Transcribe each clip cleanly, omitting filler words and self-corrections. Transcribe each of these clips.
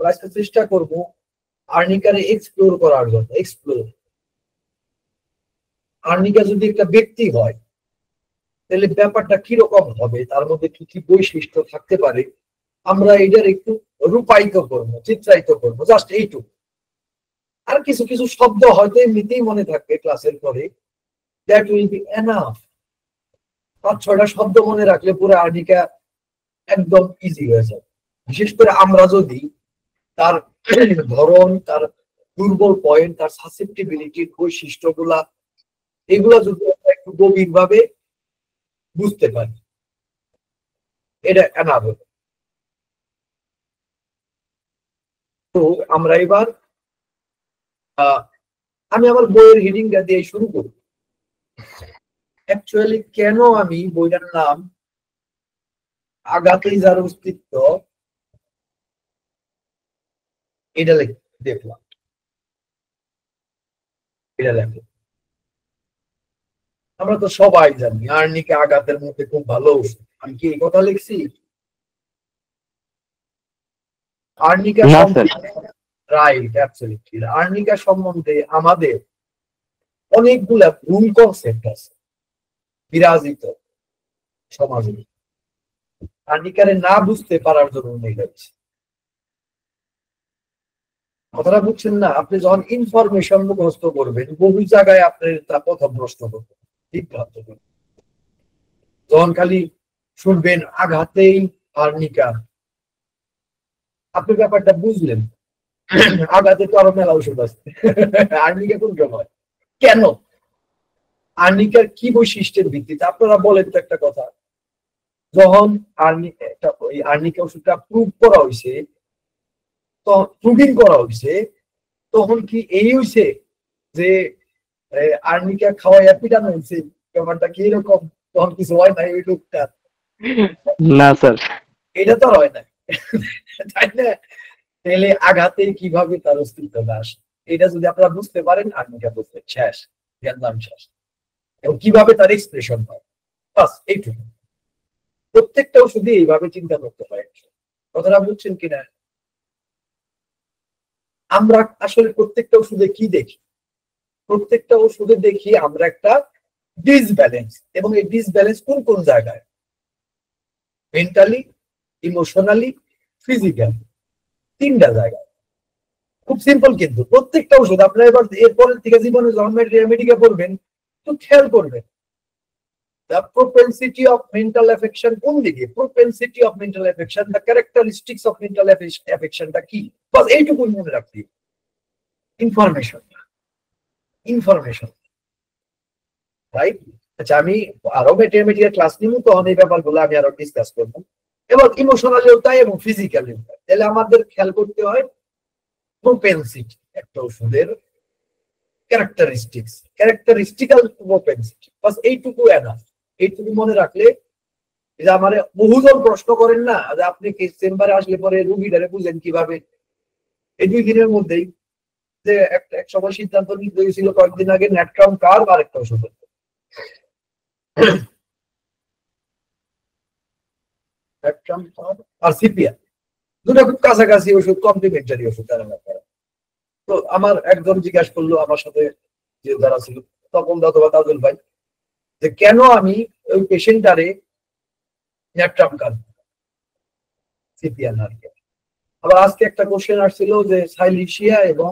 আমরা আজকে চেষ্টা করব আর্নিকারে এক্সপ্লোর করার জন্য। এক্সপ্লোর, আর্নিকা যদি একটা ব্যক্তি হয় তাহলে ব্যাপারটা কিরকম হবে, তার মধ্যে কি কি বৈশিষ্ট্য থাকতে পারে, আমরা এটার একটু রূপায়িত করবো, চিত্রায়িত করবো, জাস্ট এইটুকু। আর কিছু কিছু শব্দ হয়তো এমনিতেই মনে থাকবে ক্লাসের পরে, দ্যাট উইল বি এনাফ। 5-6টা শব্দ মনে রাখলে পুরো আর্নিকা একদম ইজি হয়ে যায়। বিশেষ করে আমরা যদি তার ধরন, তার দুর্বল পয়েন্ট, তার সাসেপ্টিবিলিটির বৈশিষ্ট্যগুলা, এগুলা যদি আমরা একটু গভীর ভাবে বুঝতে পারি, এটা এনাফ হবে। তো আমরা এবার আমি আমার বইয়ের হেডিংটা দিয়ে শুরু করি। অ্যাকচুয়ালি কেন আমি বইটার নাম আঘাতেই যার অস্তিত্ব এটা দেখলাম, এটা লেখো। আমরা তো সবাই জানি আর্নিকা আঘাতের মধ্যে খুব ভালো ওষুধ। আমি কি এই কথা লিখছি? Arnica right, absolutely. আর্নিকা সম্বন্ধে আমাদের অনেকগুলা ভুল কনসেপ্ট আছে বিরাজিত সমাজে। আর্নিকারে না বুঝতে পারার জন্য নেই যাচ্ছে। কথাটা বুঝছেন না? আপনি যখন ইনফরমেশন মুখস্থ করবেন, বহু জায়গায় আপনার তা প্রথম প্রশ্ন করবেন, বিভ্রান্ত করবেন। যখন খালি শুনবেন আঘাতেই আর্নিকা, আপনি ব্যাপারটা বুঝলেন। আঘাতে তো আরো মেলা ওষুধ আছে, আর্নিকা কোনটা হয়, কেন, আর্নিকার কি বৈশিষ্ট্যের ভিত্তিতে? আপনারা বলেন তো একটা কথা, যখন আর্নিকা ওষুধটা প্রুভ করা হয়েছে, প্রুভিং করা হয়েছে, তখন কি এই হয়েছে যে আর্নিকা খাওয়াইয়া পিটানো হয়েছে? ব্যাপারটা কি এরকম? তখন কিছু হয় না ওই লোকটা? না স্যার, এটা তো হয় না, তাই না? তাহলে আঘাতে কিভাবে তার অস্তিত্বটা আসে, এটা যদি আপনারা বুঝতে পারেন, আর্নিকা বুঝতে শেষ, জ্ঞান শেষ। এবং কিভাবে তার এক্সপ্রেশন হয়, বাস এইটুকু। প্রত্যেকটা ওষুধে এইভাবে চিন্তা করতে হয়। কথাটা বুঝছেন কিনা? আমরা আসলে প্রত্যেকটা ওষুধে কি দেখি? প্রত্যেকটা ওষুধে দেখি আমরা একটা ডিসব্যালেন্স, এবং এই ডিসব্যালেন্স কোন কোন জায়গায়? মেন্টালি, ইমোশনালি, ফিজিক্যালি, 3টা জায়গায়। খুব সিম্পল কিন্তু প্রত্যেকটা ওষুধ। আপনারা এবার এরপরের থেকে জীবনে যখন মেডিকেল পড়বেন তো খেয়াল করবেন the propensity of mental affection কোন দিকে, propensity of mental affection, the characteristics of mental affection টা কি, বাস এইটুকুই মনে রাখতে। Information, information, right? আচ্ছা, আমি আরো মেডিকেল ক্লাস নিব, তখন এই ব্যাপারগুলো আমি আরো ডিসকাস করবো। এবং ইমোশনালিও তাই, এবং ফিজিক্যালিও তাই। তাহলে আমাদের খেয়াল করতে হয় প্রোপেনসিটি, একটা ওষুধের ক্যারেক্টারিস্টিক্স, ক্যারেক্টারিস্টিক্যাল প্রোপেনসিটি, বাস এইটুকু এনাফ। এইটুকু মনে রাখলে, যে আমার বহুজন প্রশ্ন করেন না যে আপনি চেম্বারে আসলে পরে রুগীটারে বুঝেন কিভাবে? এই 2 দিনের মধ্যেই যে এক সময় সিদ্ধান্ত নিতে হয়েছিল কয়েকদিন আগে, ন্যাট্রাম কার্ভ আর একটা ওষুধ, ন্যাট্রাম কার্ভ আর সিপিয়া, দুটো খুব কাছাকাছি ওষুধ, কমপ্লিমেন্টারি ওষুধ। তো আমার একজন জিজ্ঞাসা করলো আমার সাথে যে যারা ছিল, তপন দা অথবা তাজুল ভাই, যে কেন আমি ওই পেশেন্টারে ন্যাট্রাম কার্ভ, সিপিয়া না। আবার আজকে একটা কোশ্চেন আসছিল যে সাইলিশিয়া এবং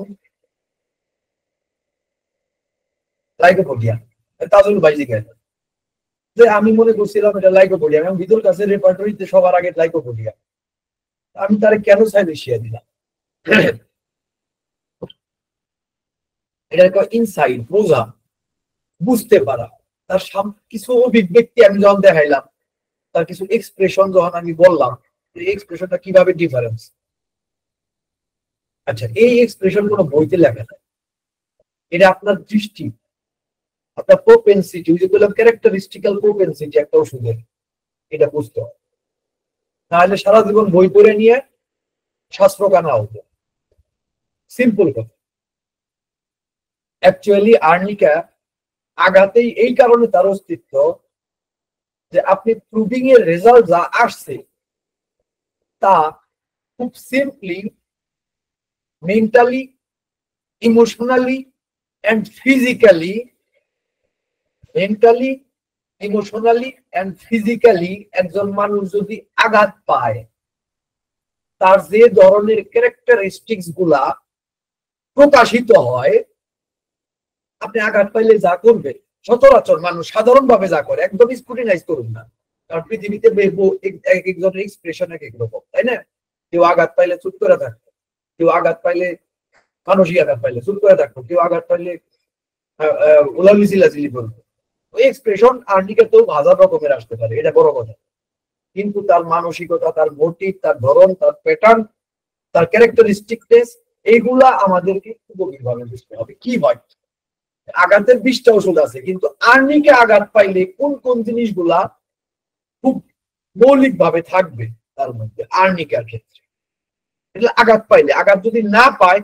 লাইকোপোডিয়া, তাজুল ভাই জিজ্ঞাসা, যে আমি মনে করছিলাম এটা লাইকোপোডিয়া, এবং ভিতর কাছে রেপার্টরিতে সবার আগে লাইকোপোডিয়া, আমি তারে কেন সাইলিশিয়া দিলাম? এটা একটা ইনসাইট, বোঝা, বুঝতে পারা। তার কিছু অভিব্যক্তি আমি যখন দেখাইলাম, তার কিছু এক্সপ্রেশন যখন আমি বললাম, এই এক্সপ্রেশনটা কিভাবে ডিফারেন্স। আচ্ছা, এই এক্সপ্রেশন কোনো বইতে লেখা নাই, এটা আপনার দৃষ্টি, আপনার প্রোপেনসিটি, ওই যে বললাম ক্যারেক্টারিস্টিক্যাল প্রোপেনসিটি একটা ওষুধের, এটা বুঝতে হবে। তাহলে সারা জীবন বই পড়ে নিয়ে শাস্ত্র কানা হতো। সিম্পল কথা। অ্যাকচুয়ালি আর্নিকা আঘাতেই এই কারণে তার অস্তিত্ব, যে আপনি প্রুভিং এর রেজাল্ট যা আসছে তা খুব simply mentally, emotionally and physically, mentally, emotionally and physically একজন মানুষ যদি আঘাত পায়, তার যে ধরনের ক্যারেক্টারিস্টিক্স গুলা প্রকাশিত হয়, আপনি আঘাত পাইলে যা করবে সচরাচর মানুষ সাধারণভাবে যা করে, একদম স্ক্রুটিনাইজ করুন না, কারণ পৃথিবীতে এক একজনের এক্সপ্রেশন এক এক রকম, তাই না? কেউ আঘাত পাইলে চুপ করে থাকতো, কেউ আঘাত পাইলে মানসিক আঘাত পাইলে চুপ করে থাকতো, কেউ আঘাত পাইলে ওলামি চিল্লাচিল্লি করতো। ওই এক্সপ্রেশন আর্নিকাতেও হাজার রকমের আসতে পারে, এটা বড় কথা, কিন্তু তার মানসিকতা, তার মোটিভ, তার ধরন, তার প্যাটার্ন, তার ক্যারেক্টারিস্টিকনেস, এইগুলা আমাদেরকে গভীরভাবে বুঝতে হবে। কি হয়, আঘাতের 20টা ওষুধ আছে, কিন্তু আর্নিকে আঘাত পাইলে কোন কোন জিনিসগুলা খুব মৌলিক ভাবে থাকবে তার মধ্যে আর্নিকার ক্ষেত্রে। এটা আঘাত পাইলে, আঘাত যদি না পায়,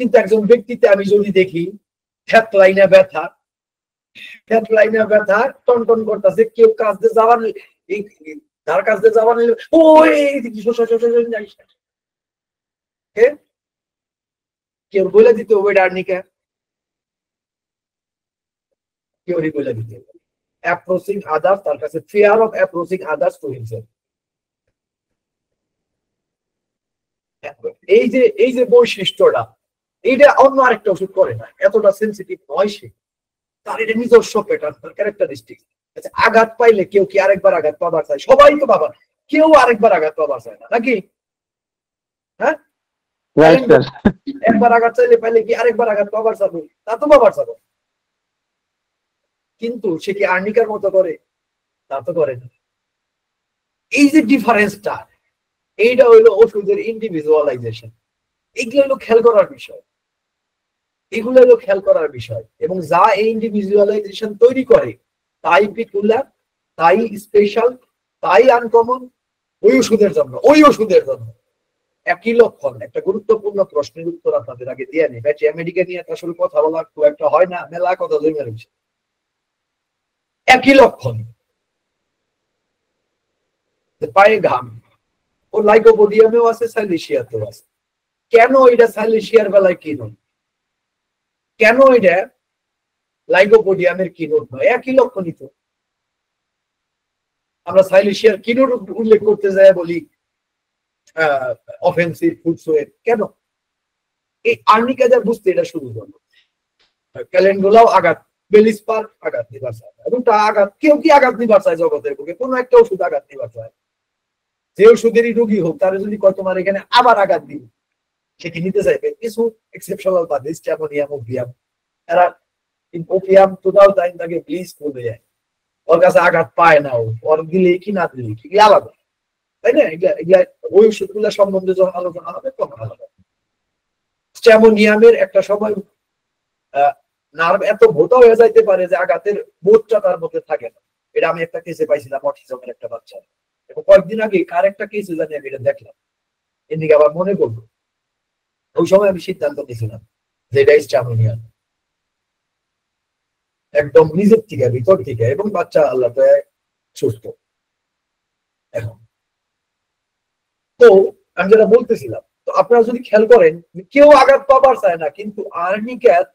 কিন্তু একজন ব্যক্তিতে আমি যদি দেখি ফ্যাট লাইনে ব্যথা, ফ্যাট লাইনে ব্যথা টনটন করতেছে, কেউ কাজ দিয়ে যাওয়ার, তার কাজ দিয়ে যাওয়ার কেউ বলে দিতে হবে আর্নিকা, কেউ বলে দিতে হবে অ্যাপ্রোচিং আদার্স, তার কাছে fear of approaching others to himself. এই যে বৈশিষ্ট্যটা, এইটা অন্য আরেকটা ওষুধ করে না, এতটা সেন্সিটিভ নয় সে, তার এটা নিজস্ব প্যাটার্ন, তার ক্যারেক্টারিস্টিক। আচ্ছা, আঘাত পাইলে কেউ কি আরেকবার আঘাত পাবার চায়? সবাই তো বাবা, কেউ আরেকবার আঘাত পাবার চায় না, নাকি? হ্যাঁ, একবার আঘাত চাইলে পাইলে কি আরেকবার আঘাত পাবার চাবো? তা তো পাবার চাবো, কিন্তু সে কি আর্নিকার মতো করে? তা তো করে না। এই যে ডিফারেন্সটা, এইটা হইলো ওষুধের ইন্ডিভিজুয়ালাইজেশন। এগুলো হলো খেয়াল করার বিষয়, এগুলো হলো খেয়াল করার বিষয়। এবং যা এই ইন্ডিভিজুয়ালাইজেশন তৈরি করে, তাই পিকুলার, তাই স্পেশাল, তাই আনকমন ওই ওষুধের জন্য। ওই ওষুধের জন্য একই লক্ষণ। একটা গুরুত্বপূর্ণ প্রশ্নের উত্তর আপনাদের আগে দিয়ে নেই, ব্যাচি আমেরিকা নিয়ে আসলে কথা বলা খুব একটা হয় না, মেলা কথা জমে রয়েছে। একই লক্ষণ, পায়ে ঘাম, ও লাইকোপোডিয়ামেও আছে, সাইলেশিয়াতেও আছে। কেন এটা সাইলেশিয়ার বেলায় কি নয়, কেন এটা লাইকোপোডিয়ামের কি নোট নয়? একই লক্ষণই তো। আমরা সাইলেশিয়ার কি নোট উল্লেখ করতে যাই বলি অফেন্সিভ ফুড সোয়েট, কেন? এই আর্নিকা যা বুঝতে এটা শুরু করলো, ক্যালেন্ডুলাও আঘাত, বেলিসপার আঘাত নিবার চায়, এবং তা আঘাত, কেউ কি আঘাত নিবার চায় জগতের বুকে? কোনো একটা ওষুধ আঘাত নিবার চায়, যে ওষুধেরই রোগী হোক, তারা যদি কয় তোমার এখানে আবার আঘাত দিই, সে কি নিতে চাইবে? কিছু এক্সেপশনাল বাদে স্ট্যামোনিয়াম, ওপিয়াম, এরা ওপিয়াম টোটাল টাইম তাকে প্লিজ করে যায়, ওর কাছে আঘাত পায় না, ওর দিলে কি না দিলে কি আলাদা, তাই না? এগুলা ওই ওষুধগুলা সম্বন্ধে যখন আলোচনা হবে তখন আলাদা। স্ট্যামোনিয়ামের একটা সময় নার্ভ এত ভোটা হয়ে যাইতে পারে যে আঘাতের বোধটা তার মধ্যে থাকে না। এটা আমি একটা কেসে পাইছিলাম, অটিজমের একটা বাচ্চা, এবং কয়েকদিন আগে কার একটা কেসে জানি আমি এটা দেখলাম, এদিকে আবার মনে করবো। ওই সময় আমি সিদ্ধান্ত নিয়েছিলাম যে এটা স্ট্যামোনিয়াম, একদম নিজের থেকে, ভিতর থেকে, এবং বাচ্চা আল্লাহ সুস্থ এখন। তো আমি যেটা বলতেছিলাম, তো আপনারা যদি খেয়াল করেন, কেউ আঘাত পাবার চায় না, কিন্তু আর্নিক্যাট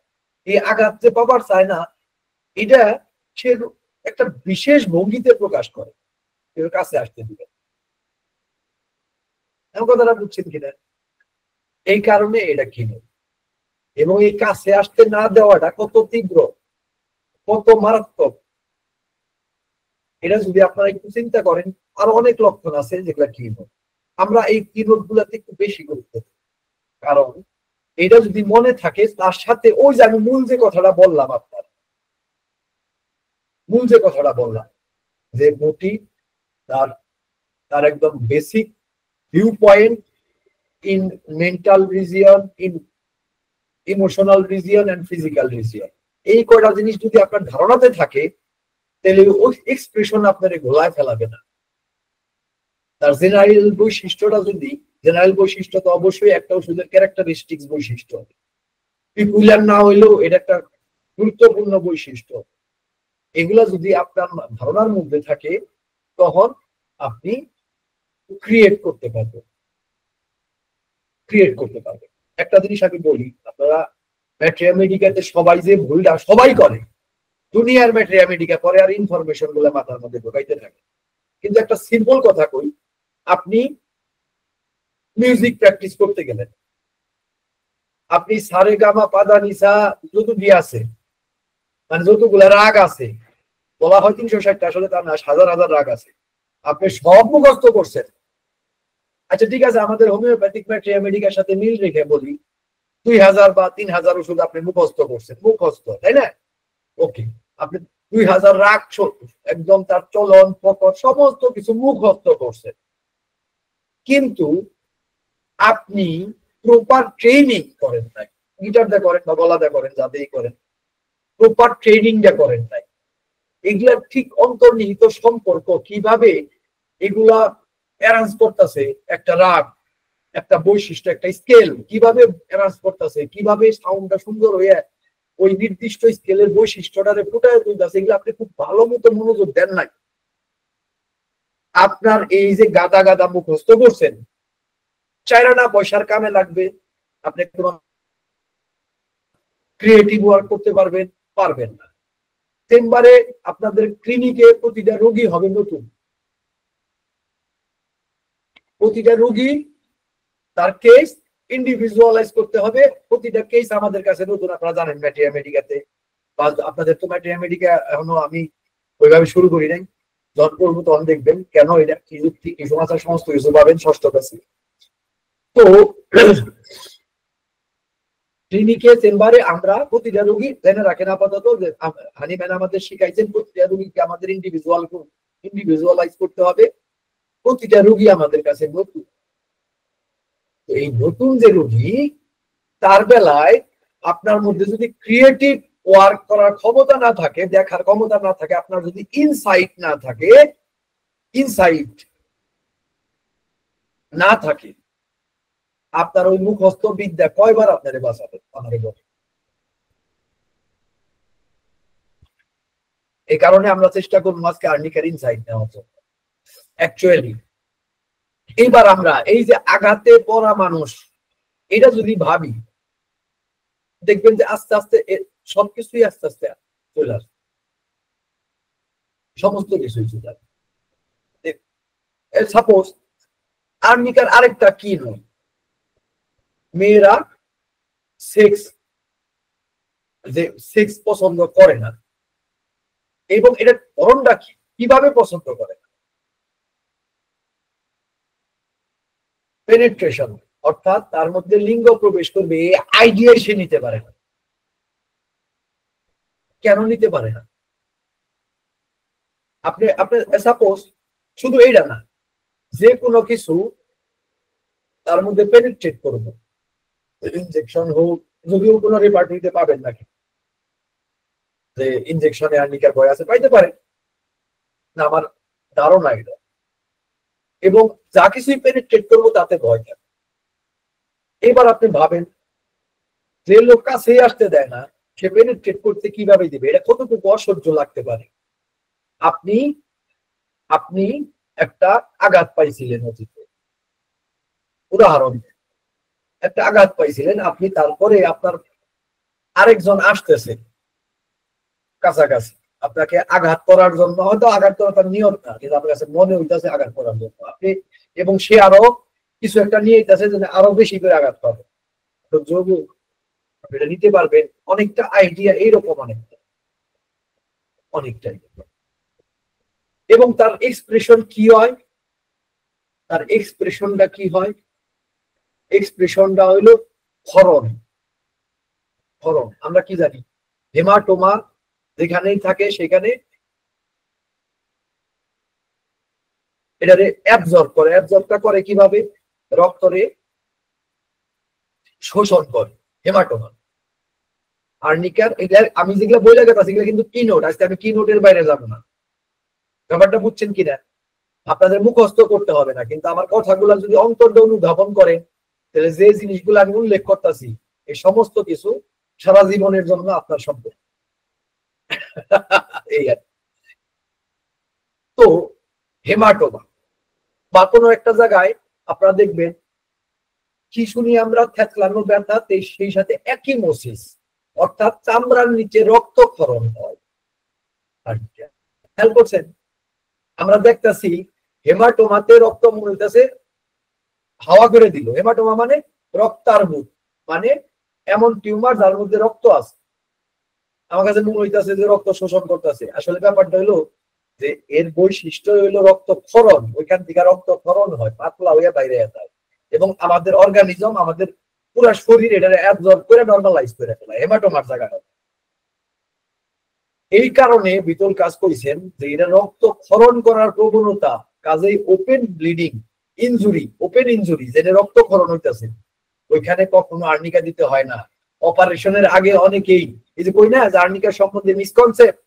এই আঘাত যে পাবার চায় না, এটা সে একটা বিশেষ ভঙ্গিতে প্রকাশ করে, কেউ কাছে আসতে দিবে। এমন কথাটা বুঝছেন কিনা? এই কারণে এটা কিনে, এবং এই কাছে আসতে না দেওয়াটা কত তীব্র, কত মারাত্মক, এটা যদি আপনারা একটু চিন্তা করেন। আরো অনেক লক্ষণ আছে যেগুলা কিনো, আমরা এই কিনোট গুলাতে একটু বেশি গুরুত্ব দিই, কারণ এটা যদি মনে থাকে, তার সাথে ওই যে আমি মূল যে কথাটা বললাম, আপনার মূল যে কথাটা বললাম, যে মোটিভ, তার তার একদম basic view point in mental region, in emotional region and physical region, এই কয়টা জিনিস যদি আপনার ধারণাতে থাকে, তাহলে ওই এক্সপ্রেশন আপনার গোলায় ফেলাবে না। তার জেনারেল বৈশিষ্ট্যটা যদি, জেনারেল বৈশিষ্ট্য তো অবশ্যই একটা ওষুধের ক্যারেক্টারিস্টিক্স বৈশিষ্ট্য, পিকুলার না হইলেও এটা একটা গুরুত্বপূর্ণ বৈশিষ্ট্য। এগুলা যদি আপনার ধারণার মধ্যে থাকে, তখন আপনি ক্রিয়েট করতে পারবেন। একটা জিনিস আমি বলি, আপনারা ম্যাট্রিয়া মেডিকাতে সবাই যে ভুলটা সবাই করে, দুনিয়ার ম্যাট্রিয়া মেডিকা করে আর ইনফরমেশন গুলো মাথার মধ্যে ঢোকাইতে থাকে। কিন্তু একটা সিম্পল কথা কই, আপনি মিউজিক প্র্যাকটিস করতে গেলেন, আপনি সারে গামা পাদা নিসা যতগুলি আছে, মানে যতগুলো রাগ আছে, বলা হয় 360টা, আসলে তার না, হাজার হাজার রাগ আছে, আপনি সব মুখস্থ করছেন। আচ্ছা ঠিক আছে, আমাদের হোমিওপ্যাথিক ম্যাট্রিয়া মেডিকার সাথে মিল রেখে বলি 2000 বা 3000 ওষুধ আপনি মুখস্থ করছেন, মুখস্থ, তাই না? ওকে, আপনি 2000 রাগ একদম তার চলন প্রকট সমস্ত কিছু মুখস্থ করছেন, কিন্তু আপনি প্রপার ট্রেনিং করেন নাই। গিটার দিয়ে করেন বা গলা দিয়ে করেন, যাতেই করেন, প্রপার ট্রেনিংটা করেন নাই। এগুলার ঠিক অন্তর্নিহিত সম্পর্ক, কিভাবে এগুলা অ্যারেঞ্জ করতেছে, একটা রাগ, একটা বৈশিষ্ট্য, একটা স্কেল কিভাবে অ্যারেঞ্জ করতেছে, কিভাবে সাউন্ডটা সুন্দর হয়ে ওই নির্দিষ্ট স্কেলের বৈশিষ্ট্যটারে ফুটায় তুলতেছে, এগুলো আপনি খুব ভালো মতো মনোযোগ দেন নাই। আপনার এই যে গাদা গাদা মুখস্থ করছেন, 4 আনা পয়সার কামে লাগবে, আপনি কোনো ক্রিয়েটিভ ওয়ার্ক করতে পারবেন পারবেন না। চেম্বারে আপনাদের ক্লিনিকে প্রতিটা রোগী হবে নতুন, প্রতিটা রোগী তার কেস ইন্ডিভিজুয়ালাইজ করতে হবে, প্রতিটা কেস আমাদের কাছে নতুন। আপনারা জানেন ম্যাট্রিয়া মেডিকাতে, বা আপনাদের তো ম্যাট্রিয়া মেডিকা এখনো আমি ওইভাবে শুরু করি নাই, যখন করবো তখন দেখবেন কেন এটা কি যুক্তি কি সমাচার সমস্ত কিছু পাবেন ষষ্ঠ ক্লাসে। তো ক্লিনিকে চেম্বারে আমরা প্রতিটা রোগী জেনে রাখেন আপাতত, হানি ম্যান আমাদের শিখাইছেন প্রতিটা রোগীকে আমাদের ইন্ডিভিজুয়ালাইজ করতে হবে। প্রতিটা রোগী আমাদের কাছে নতুন। এই নতুন যে রোগী, তার বেলায় আপনার মধ্যে যদি ক্রিয়েটিভ ওয়ার্ক করার ক্ষমতা না থাকে, দেখার ক্ষমতা না থাকে, আপনার যদি ইনসাইট না থাকে, ইনসাইট না থাকে, আপনার ওই মুখস্থ বিদ্যা কয়বার আপনারে বাঁচাবে? আমাদের বলে। এই কারণে আমরা চেষ্টা করবো আজকে আর্নিকার ইনসাইট নেওয়ার জন্য। অ্যাকচুয়ালি এইবার আমরা এই যে আঘাতে পড়া মানুষ, এটা যদি ভাবি, দেখবেন যে আস্তে আস্তে সবকিছুই আস্তে আস্তে চলে আসবে, সমস্ত কিছুই চলে আসবে। সাপোজ আর্নিকার আরেকটা কি নয়, মেয়েরা সেক্স পছন্দ করে না, এবং এটার ধরনটা কি, কিভাবে পছন্দ করে না? পেনিট্রেশন, অর্থাৎ তার মধ্যে লিঙ্গ প্রবেশ করবে এই আইডিয়া সে নিতে পারে না। কেন নিতে পারে না? আপনি আপনি সাপোজ শুধু এইটা না, যে কোনো কিছু তার মধ্যে পেনিট্রেট করবো, ইনজেকশন হোক, যদিও কোনো রিপার্টিতে পাবেন নাকি যে ইনজেকশনে আর্নিকার ভয় আছে, পাইতে পারে না, আমার ধারণা এটা। এবং যা কিছুই পেনিট্রেট করবো তাতে ভয় থাকে। এবার আপনি ভাবেন, যে লোক কাছে আসতে দেয় না, সে পেনিট্রেট করতে কিভাবে দিবে? এটা কতটুকু অসহ্য লাগতে পারে। আপনি আপনি একটা আঘাত পাইছিলেন অতীতে, উদাহরণ, একটা আঘাত পাইছিলেন আপনি, তারপরে আপনার আরেকজন আসতেছে কাছাকাছি আপনাকে আঘাত করার জন্য, হয়তো আঘাত করা তার নিয়ত না, কিন্তু আপনার কাছে মনে হইতেছে আঘাত করার জন্য আপনি, এবং সে আরো কিছু একটা নিয়ে যেতেছে যে আরো বেশি করে আঘাত পাবে, তো যোগ এটা নিতে পারবেন। অনেকটা আইডিয়া এইরকম, অনেকটাই। এবং তার এক্সপ্রেশন কি হয়, তার এক্সপ্রেশনটা কি হয়? এক্সপ্রেশনটা হইলো ক্ষরণ। ক্ষরণ আমরা কি জানি, হেমাটোমা যেখানেই থাকে সেখানে এটারে অ্যাবজর্ব করে। অ্যাবজর্বটা করে কিভাবে? রক্তরে শোষণ করে হেমাটোমা। আর্নিকার এটা আমি যেগুলো বই লাগাতে সেগুলো কিন্তু কি নোট, আজকে আমি কি নোটের বাইরে যাবো না। ব্যাপারটা বুঝছেন কিনা? আপনাদের মুখস্থ করতে হবে না, কিন্তু আমার কথাগুলো যদি অন্তর্দে অনুধাবন করেন, তাহলে যে জিনিসগুলো আমি উল্লেখ করতেছি এই সমস্ত কিছু সারা জীবনের জন্য আপনার সম্পদ। এই আর তো হেমাটোমা বা কোনো একটা জায়গায় আপনারা দেখবেন কি শুনি আমরা? থেতলানো ব্যথা, সেই সাথে একিমোসিস, অর্থাৎ চামড়ার নিচে রক্তক্ষরণ হয়। খেয়াল করছেন? আমরা দেখতেছি হেমাটোমাতে রক্ত মনে হইতেছে হাওয়া করে দিল। হেমাটোমা মানে রক্তার্বুদ, মানে এমন টিউমার যার মধ্যে রক্ত আছে। আমার কাছে মনে হইতেছে যে রক্ত শোষণ করতেছে। আসলে ব্যাপারটা হইলো যে এর বৈশিষ্ট্য হইলো রক্তক্ষরণ। ওইখান থেকে রক্তক্ষরণ হয়, পাতলা হইয়া বাইরে যায়, এবং আমাদের অর্গানিজম, আমাদের পুরো শরীর এটা অ্যাবজর্ব করে নর্মালাইজ করে ফেলায় হেমাটোমার জায়গাটা। এই কারণে বিটল কাজ করেছেন যে এটা রক্তক্ষরণ করার প্রবণতা, কাজেই open bleeding injury, open injury যেটা রক্তক্ষরণ হইতেছে, ওইখানে কখনো আর্নিকা দিতে হয় না। অপারেশনের আগে অনেকেই, এই যে কই না যে আর্নিকা সম্বন্ধে মিসকনসেপ্ট,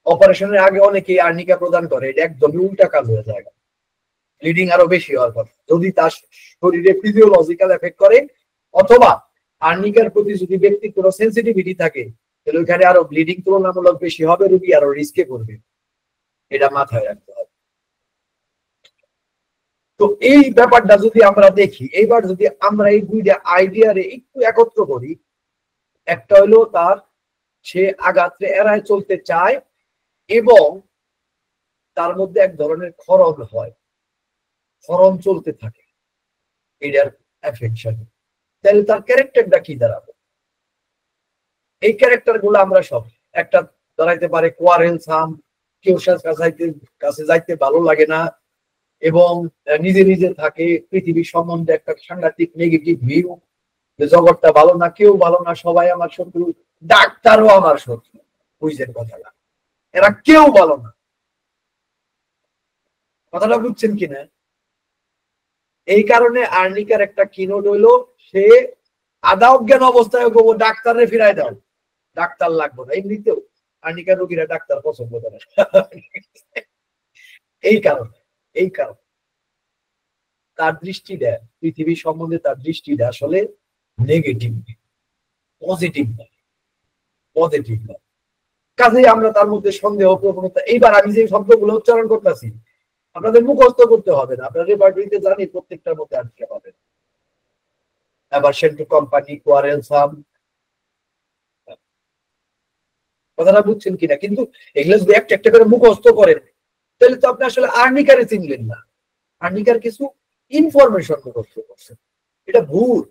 অপারেশনের আগে অনেকেই আর্নিকা প্রদান করে, এটা একদমই উল্টা কাজ হয়ে যায়। ব্লিডিং আরো বেশি হওয়ার পর যদি তার শরীরে ফিজিওলজিক্যাল এফেক্ট করে, অথবা আর্নিকার প্রতি যদি ব্যক্তির কোনো সেন্সিটিভিটি থাকে, তাহলে ওইখানে আরো ব্লিডিং তুলনামূলক বেশি হবে, রোগী আরো রিস্কে করবে। এটা মাথায় রাখতে হবে। তো এই ব্যাপারটা যদি আমরা দেখি, এইবার যদি আমরা এই দুইটা আইডিয়ারে একটু একত্র করি, একটা হলো তার সে আঘাতে এড়ায় চলতে চায় এবং তার মধ্যে এক ধরনের ক্ষরণ হয়, ক্ষরণ চলতে থাকে, এটার এফেকশন, তাহলে তার ক্যারেক্টারটা কি দাঁড়াবে? এই ক্যারেক্টার গুলো আমরা সব, একটা দাঁড়াইতে পারে কোয়ারেলসাম, কেউ কাছে যাইতে ভালো লাগে না এবং নিজে নিজে থাকে, পৃথিবীর সম্বন্ধে একটা সাংঘাতিক নেগেটিভ ভিউ, যে জগৎটা ভালো না, কেউ ভালো না, সবাই আমার শত্রু, ডাক্তারও আমার শত্রু। বুঝছেন কথাটা? এরা কেউ ভালো না। কথাটা বুঝছেন কিনা? এই কারণে আর্নিকার একটা কিনোট হইলো, সে আধা অজ্ঞান অবস্থায় ডাক্তারে ফিরাই দাও, ডাক্তার লাগবে না। এমনিতেও আর্নিকার রোগীরা ডাক্তার পছন্দ করে। এই কারণে তার দৃষ্টিটা পৃথিবীর সম্বন্ধে, তার দৃষ্টিটা আসলে নেগেটিভ, পজিটিভ না। কাজেই আমরা তার মধ্যে সন্দেহ প্রবণতা, এইবার আমি যে শব্দগুলো উচ্চারণ করতেছি আপনাদের মুখস্থ করতে হবে না, আপনারা রেপার্টরিতে জানি প্রত্যেকটার মধ্যে আটকে পাবেন। আবার সেন্টু কোম্পানি, কোয়ারেলসাম, কথাটা বুঝছেন কিনা? কিন্তু এগুলো যদি একটা একটা করে মুখস্থ করেন, তাহলে তো আপনি আসলে আর্নিকারে চিনলেন না, আর্নিকার কিছু ইনফরমেশন মুখস্থ করছেন। এটা ভুল,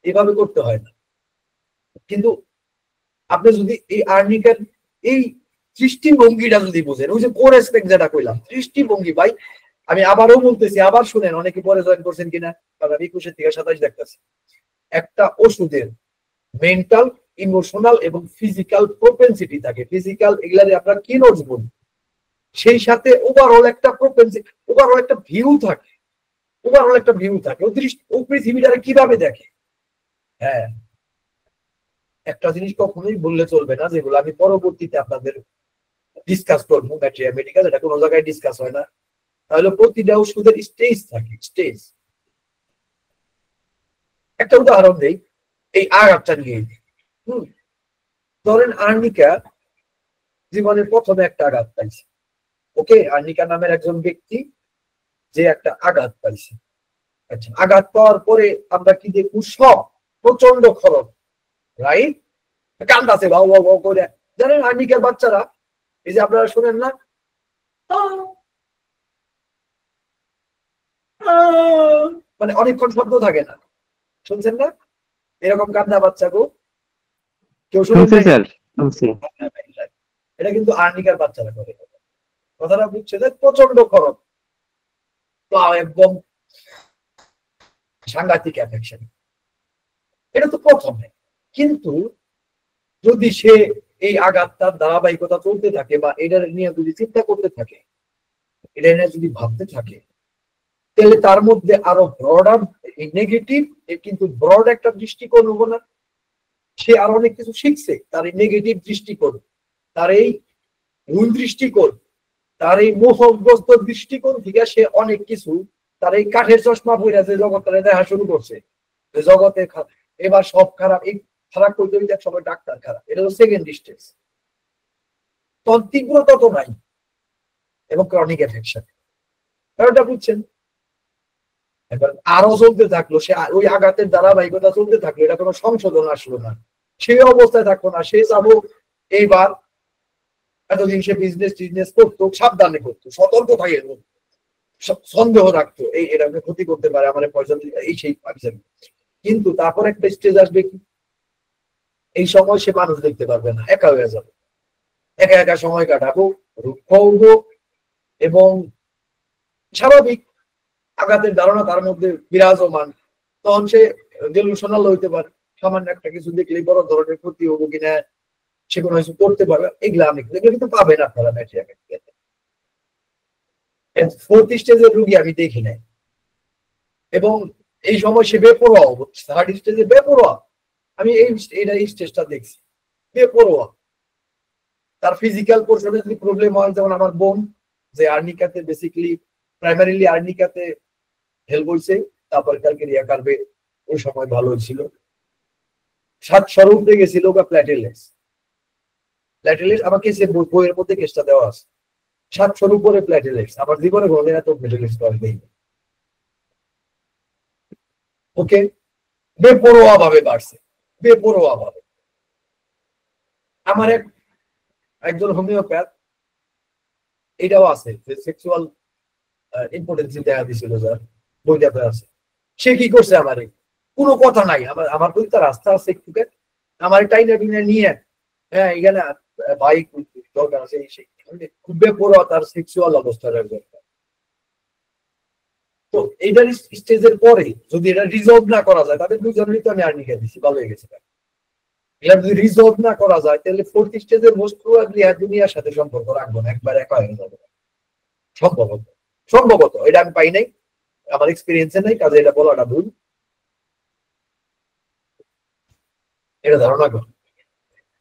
এভাবে করতে হয় না। কিন্তু আপনি যদি এই আর্নিকার এই দৃষ্টিভঙ্গিটা যদি বোঝেন, ওই যে কোরেসপেক্ট যেটা কইলাম, দৃষ্টিভঙ্গি ভাই, আমি আবারও বলতেছি, আবার শুনেন, অনেকে পরে জয়েন করছেন কিনা, কারণ আমি 21 থেকে 27 দেখতেছি। একটা ওষুধের মেন্টাল, ইমোশনাল এবং ফিজিক্যাল প্রপেন্সিটি থাকে। ফিজিক্যাল এগুলারে আপনার কি নোটস বলি, সেই সাথে ওভারঅল একটা প্রপেন্সিটি, ওভারঅল একটা ভিউ থাকে, ও পৃথিবীটারে কিভাবে দেখে। হ্যাঁ, একটা জিনিস কখনোই বললে চলবে না, যেগুলো আমি পরবর্তীতে আপনাদের ডিসকাস করবো, ম্যাটেরিয়াল মেডিকেল, এটা কোনো জায়গায় ডিসকাস হয় না। তাহলে প্রতিটা ওষুধের স্টেজ থাকে, স্টেজ। একটা উদাহরণ দেই, এই আঘাতটা নিয়ে। ধরেন আর্নিকা জীবনের প্রথমে একটা আঘাত পাইছে, ওকে, আর্নিকা নামের একজন ব্যক্তি যে একটা আঘাত পাইছে। আচ্ছা, আঘাত পাওয়ার পরে আমরা কি দেখবো? সব প্রচন্ড খরচ, রাইট? কান্দাছে ভাও ভাও ভাও করে। জানেন আর্নিকার বাচ্চারা, এই যে আপনারা শোনেন না, মানে অনেকক্ষণ শব্দ থাকে না, শুনছেন না? এরকম কান্দা বাচ্চা গো, কেউ শুনছেন? স্যার শুনছি। এটা কিন্তু আর্নিকার বাচ্চারা করে। কথাটা বুঝছে যে প্রচন্ড খরচ, তো একদম সাংঘাতিক অ্যাফেকশন। এটা তো প্রথমে। কিন্তু যদি সে এই আঘাতটার ধারাবাহিকতা চলতে থাকে, বা এটা নিয়ে যদি চিন্তা করতে থাকে, এটা নিয়ে যদি ভাবতে থাকে, তাহলে তার মধ্যে আরো ব্রডার নেগেটিভ, কিন্তু ব্রড একটা দৃষ্টিকোণ হবো না। সে আরো অনেক কিছু শিখছে, তার এই নেগেটিভ দৃষ্টিকোণ, তার এই ভুল দৃষ্টিকোণ, তার এই মোহগ্রস্ত দৃষ্টিকোণ থেকে সে অনেক কিছু, তার এই কাঠের চশমা পইরা যে জগৎটারে দেখা শুরু করছে, যে জগতে এবার সব খারাপ, এই খারাপ করতে গেলে সবাই ডাক্তার খারাপ, এটা হলো সেকেন্ড স্টেজ। তখন তীব্রতা তো নাই, এবং ক্রনিক এফেকশন। কারণটা বুঝছেন? এবার আরো চলতে থাকলো, সে ওই আঘাতের ধারাবাহিকতা চলতে থাকলো, এটা কোনো সংশোধন আসলো না, সেই অবস্থায় থাকলো না, সে যাবো এইবার। এতদিন সে বিজনেস করতো, সাবধানে করতো, সতর্ক থাকে, সন্দেহ রাখতো এই এটা ক্ষতি করতে পারে, আমার পয়সা এই সেই। কিন্তু তারপর একটা স্টেজ আসবে কি, এই সময় সে মানুষ দেখতে পারবে না, একা হয়ে যাবে, একা একা সময় কাটাবো, রুক্ষ উঠবো, এবং স্বাভাবিক আঘাতের ধারণা তার মধ্যে বিরাজমান। তখন সে ডেলুশনাল হইতে পারে, সামান্য একটা কিছু দেখলেই বড় ধরনের ক্ষতি হবো কিনা, সে কোনো কিছু করতে পারবে, এগুলো আমি কিন্তু পাবেন আপনারা ম্যাট্রিয়ামেটিক্যাতে। ফোর্থ স্টেজের রুগী আমি দেখি নাই, এবং এই সময় সে বেপরোয়া, থার্ড স্টেজে বেপরোয়া, আমি এই স্টেজটা দেখছি, বেপরোয়া। তার ফিজিক্যাল পোর্শনে যদি প্রবলেম হয়, যেমন আমার বোন, যে আর্নিকাতে বেসিক্যালি প্রাইমারিলি আর্নিকাতে হেল্প হয়েছে, তারপর ক্যালকেরিয়া কার্ভে ওই সময় ভালো হয়েছিল, 700 উঠে গেছিল বা প্ল্যাটেলেটস। আমাকে সে বইয়ের মধ্যে কেসটা দেওয়া আছে, 700 উপরে প্ল্যাটেলেটস। আমার জীবনে কোনোদিন এত প্ল্যাটেলেটস নেই। ওকে, বেপরোয়া ভাবে বাড়ছে, বেপরোয়া ভাবে। আমার একজন হোমিওপ্যাথ, এটাও আছে যে সেক্সুয়াল ইম্পোর্টেন্সি দেখা দিছিল, যার বইটাতে আছে, সে কি করছে, আমারে কোনো কথা নাই, আমার প্রতি তার রাস্তা আছে একটু, আমার টাইনা টিনা নিয়ে, হ্যাঁ এখানে বাইক দরকার আছে, খুব বেপরোয়া তার সেক্সুয়াল অবস্থার দরকার। তো এইটার স্টেজের পরে যদি এটা রিজলভ না করা যায়, তাদের দুজনেরই তো আমি আর্নিকা দিচ্ছি, ভালো হয়ে গেছে। এটা যদি রিজলভ না করা যায়, তাহলে ফোর্থ স্টেজের মোস্ট প্রবাবলি দুনিয়ার সাথে সম্পর্ক রাখবো না, একবার একা হয়ে যাবে। সম্ভবত, সম্ভবত, এটা আমি পাই নাই, আমার এক্সপিরিয়েন্সে নাই, কাজে এটা বলাটা ভুল, এটা ধারণা কর।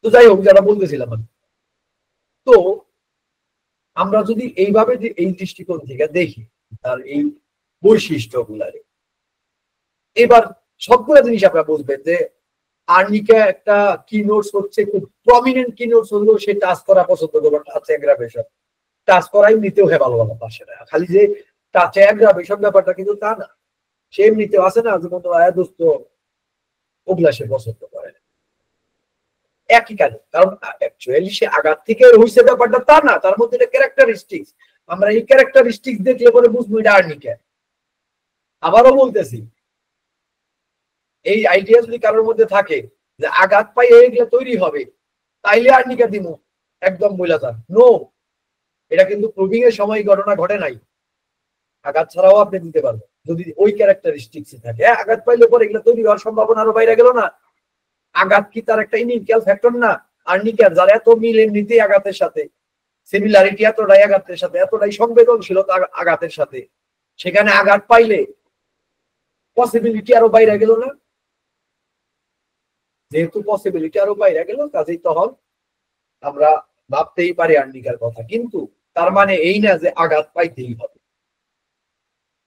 তো যাই হোক, যারা বলতেছিলাম আমি, তো আমরা যদি এইভাবে যে এই দৃষ্টিকোণ থেকে দেখি তার এই বৈশিষ্ট্য গুলারে, এবার সবগুলো জিনিস আপনারা বুঝবেন যে আর্নিকা একটা কি নোটস হচ্ছে, খুব প্রমিনেন্ট কি নোটস হলেও সে টাচ করা পছন্দ করবে, টাচ অ্যাগ্রাভেশন, টাচ করাই নিতেও হয় ভালো ভালো পাশে না, খালি যে টাচ অ্যাগ্রাভেশন ব্যাপারটা কিন্তু তা না, সে এমনিতেও আছে না, যেমন দোস্ত ওগুলা সে পছন্দ করে না, একই কাজ। কারণ অ্যাকচুয়ালি সে আঘাত থেকে হইছে ব্যাপারটা তা না, তার মধ্যে একটা ক্যারেক্টারিস্টিক্স, আমরা এই ক্যারেক্টারিস্টিক্স দেখলে পরে বুঝবো এটা আর্নিকা। আবারও বলতেছি, এই আইডিয়া যদি কারোর মধ্যে থাকে যে আঘাত পাই এগুলো তৈরি হবে, তাইলে আর্নিকা দিব, একদম বইলা যান নো। এটা কিন্তু প্রুভিং এর সময় ঘটনা ঘটে নাই, আঘাত ছাড়াও আপনি দিতে পারবেন যদি ওই ক্যারেক্টারিস্টিক্স থাকে। আঘাত পাইলে পরে এগুলো তৈরি হওয়ার সম্ভাবনা আরো বাইরে গেল না। আঘাত কি তার একটা ইনিশিয়াল ফ্যাক্টর না? আর্নিকার যার এত মিল এমনিতেই আঘাতের সাথে, সিমিলারিটি এতটাই আঘাতের সাথে, এতটাই সংবেদনশীলতা আঘাতের সাথে, সেখানে আঘাত পাইলে পসিবিলিটি আরো বাইরে গেল না। যেহেতু পসিবিলিটি আরো বাইরে গেল, কাজেই তখন আমরা ভাবতেই পারি আর্নিকার কথা, কিন্তু তার মানে এই না যে আঘাত পাইতেই হবে।